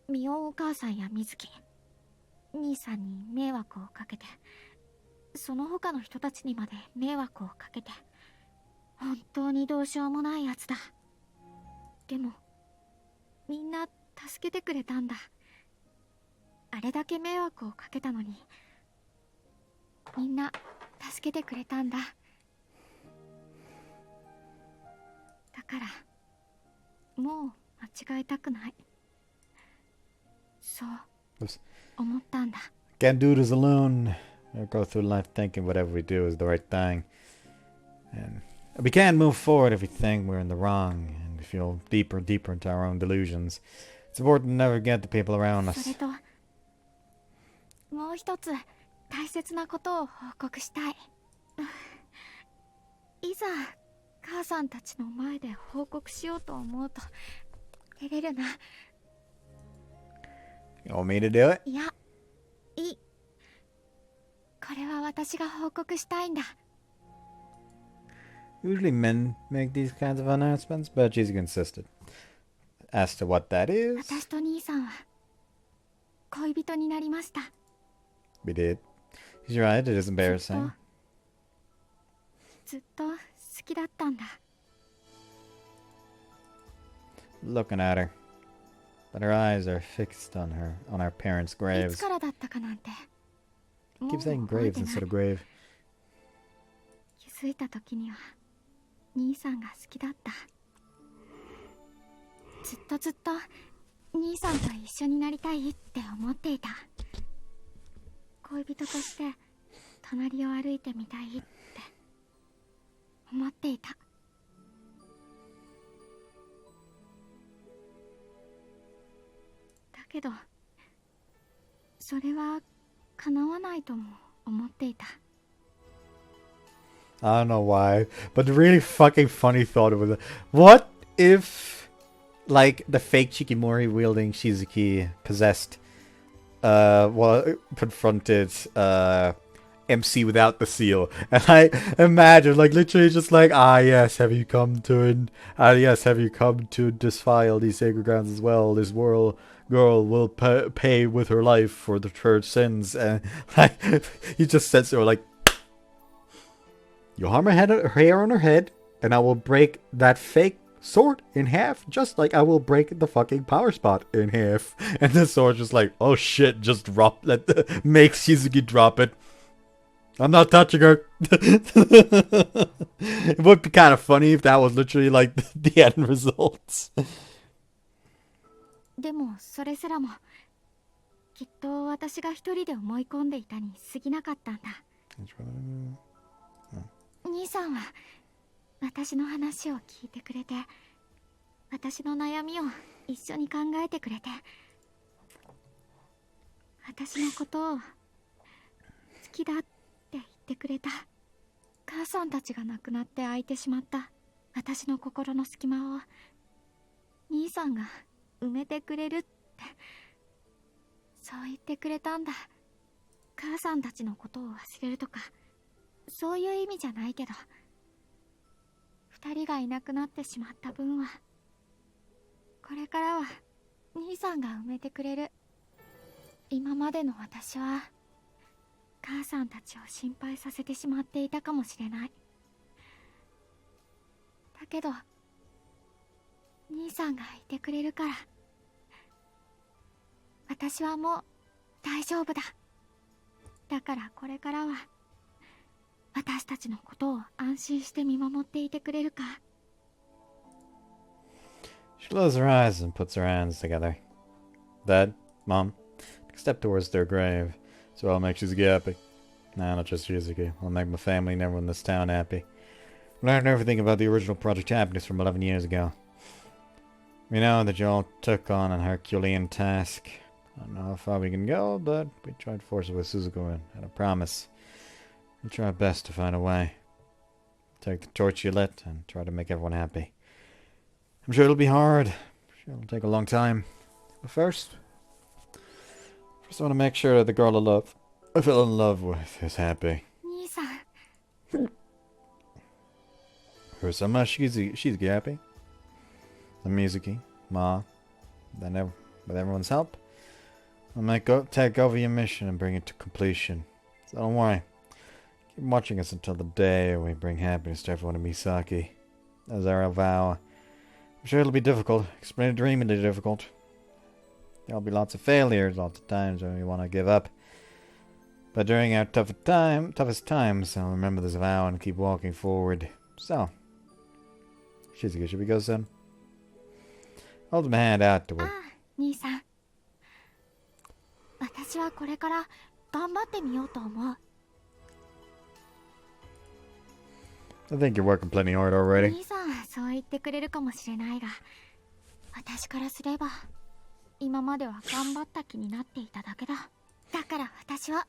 Speaker 2: みおお母さんやみずき兄さんに迷惑をかけて、その他の人たちにまで迷惑をかけて、本当にどうしようもないやつだ。でもみんな助けてくれたんだ。あれだけ迷惑をかけたのにみんな助けてくれたんだ。だからもう間違えたくない。そう思ったんだ。
Speaker 1: Can't do this alone. We go through life thinking whatever we do is the right thing. And we can't move forward if we think we're in the wrong and we feel deeper and deeper into our own delusions. It's important to never get the people around
Speaker 2: そ
Speaker 1: us.
Speaker 2: れともう一つ大切なことを報告したい。いざ母さんたちの前で報告しようと思うと照れるな。
Speaker 1: You want me to do it?
Speaker 2: いや、いい。これは私が報告したいんだ。
Speaker 1: Usually men make these kinds of announcements, but she's insisted. As to what that is,
Speaker 2: 私と兄さんは恋人になりました。
Speaker 1: we did. She's right, it is embarrassing.
Speaker 2: ずっと好きだったんだ。
Speaker 1: Looking at her. But her eyes are fixed on our parents'
Speaker 2: い
Speaker 1: graves.
Speaker 2: つからだったかなんてもう
Speaker 1: Keep saying
Speaker 2: 覚え
Speaker 1: graves
Speaker 2: てない。
Speaker 1: instead of grave.
Speaker 2: 気づいた時には兄さんが好きだった。ずっと兄さんと一緒になりたいって思っていた。恋人として隣を歩いてみたいって思っていた。だけどそれは叶わないとも思っていた。
Speaker 1: I don't know why, but the really fucking funny thought was, what if, like, the fake Shikimori wielding Shizuki possessed, confronted, MC without the seal, and I imagine, like, literally just like, yes, have you come to defile these sacred grounds as well? This girl will pay with her life for the church sins, and like, he just sits there like, you harm her hair on her head, and I will break that fake sword in half, just like I will break the fucking power spot in half. And the sword just like, oh shit, just drop that, makes Shizuki drop it. I'm not touching her. It would be kind of funny if that was literally like the end results.
Speaker 2: でもそれすらもきっと私が一人で思い込んでいたに過ぎなかったんだ。兄さんは私の話を聞いてくれて、私の悩みを一緒に考えてくれて、私のことを好きだって言ってくれた。母さんたちが亡くなって空いてしまった私の心の隙間を兄さんが埋めてくれるって、そう言ってくれたんだ。母さんたちのことを忘れるとかそういう意味じゃないけど、二人がいなくなってしまった分はこれからは兄さんが埋めてくれる。今までの私は母さんたちを心配させてしまっていたかもしれない。だけど兄さんがいてくれるから、私はもう大丈夫だ。だからこれからは私たちのことを安心して見守っていてくれるか。
Speaker 1: She closes her eyes and puts her hands together. Dad, Mom, take a step towards their grave. So I'll make Shizuki happy. Nah, not just Shizuki. I'll make my family and everyone in this town happy. Learned everything about the original Project Happiness from 11 years ago. We know that you all took on an Herculean task. I don't know how far we can go, but we tried to force it with Suzuki, and I promise we'll try our best to find a way. Take the torch you lit and try to make everyone happy. I'm sure it'll be hard. I'm sure it'll take a long time. But first I want to make sure that the girl I fell in love with is happy.
Speaker 2: 兄さん、
Speaker 1: Urusama, she's happy. And Mizuki, Ma, then with everyone's help, I'll take over your mission and bring it to completion. So don't worry. Keep watching us until the day we bring happiness to everyone in Misaki. That's our vow. I'm sure it'll be difficult, extremely difficult. There'll be lots of failures, lots of times when we want to give up. But during our toughest times, I'll remember this vow and keep walking forward. So, Shizuki, should we go soon? Hold my hand out to
Speaker 2: あ
Speaker 1: her.
Speaker 2: あ、兄さん。私はこれから頑張ってみようと思う。
Speaker 1: I think you're working plenty hard already.
Speaker 2: 兄さんはそう言ってくれるかもしれないが、私からすれば今までは頑張った気になっていただけだ。だから私は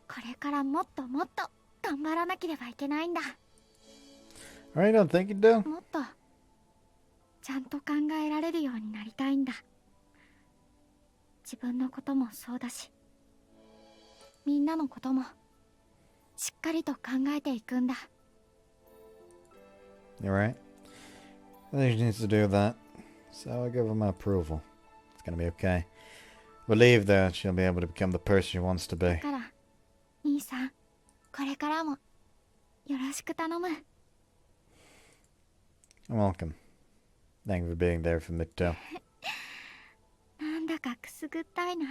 Speaker 2: これからもっともっと頑張らなければいけないんだ。
Speaker 1: I don't think you do.
Speaker 2: もっとちゃんと考えられるようになりたいんだ。自分のこともそうだし、みんなのこともしっかりと考えていくんだ。
Speaker 1: You're right. I think she needs to do that. So I'll give her my approval. It's gonna be okay. Believe that she'll be able to become the person she wants to be.
Speaker 2: だから兄さん、これからもよろしく頼む。
Speaker 1: You're welcome. Thank you for being there for me too.
Speaker 2: なんだかくすぐったいな。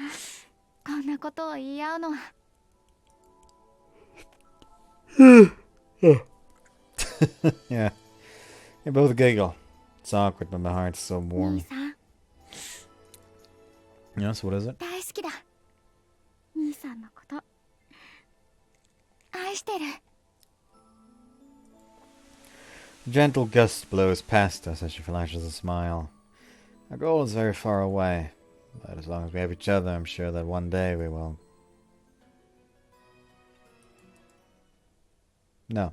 Speaker 2: こんなことを言い合うのは。
Speaker 1: Yeah. You both giggle. It's awkward, but my heart's so
Speaker 2: 兄
Speaker 1: warm.
Speaker 2: さん、
Speaker 1: Yes, what is it?
Speaker 2: 大好きだ。兄さんのこと愛してる。
Speaker 1: A gentle gust blows past us as she flashes a smile. Our goal is very far away, but as long as we have each other, I'm sure that one day we will. No.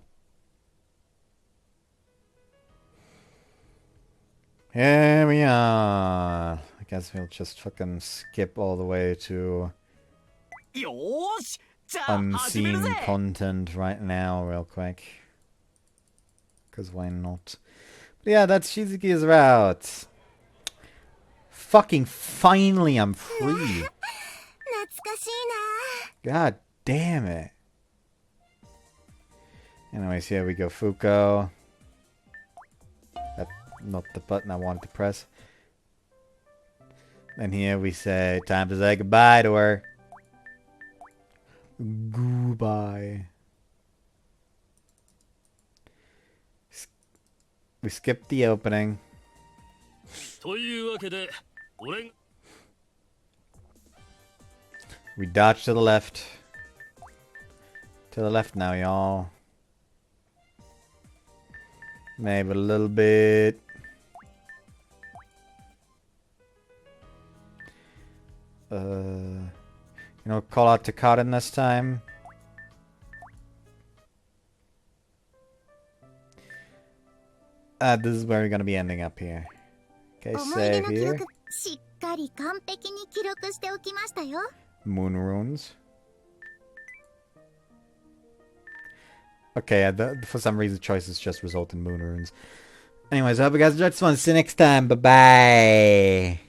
Speaker 1: Here we are. I guess we'll just fucking skip all the way to
Speaker 7: よーし、じゃあ始める
Speaker 1: unseen
Speaker 7: ぜ。
Speaker 1: content right now, real quick. Because why not? But yeah, that's Shizuki's route. Fucking finally, I'm free.
Speaker 3: 懐かしい
Speaker 1: God damn it. Anyways, here we go, Fuko. That's not the button I wanted to press. And here we say, time to say goodbye to her. Goodbye. We skipped the opening.
Speaker 7: というわけで、俺
Speaker 1: We dodge to the left. To the left now, y'all. Maybe a little bit. You know, call out to Cotton this time. This is where we're gonna be ending up here. Okay,
Speaker 3: な。思い出
Speaker 1: save
Speaker 3: の記
Speaker 1: here.
Speaker 3: 録しっかり完璧に記録しておきましたよ。
Speaker 1: Moon runes. Okay, for some reason choices just result in moon runes. Anyways, I hope you guys enjoyed this one. See you next time. Bye-bye.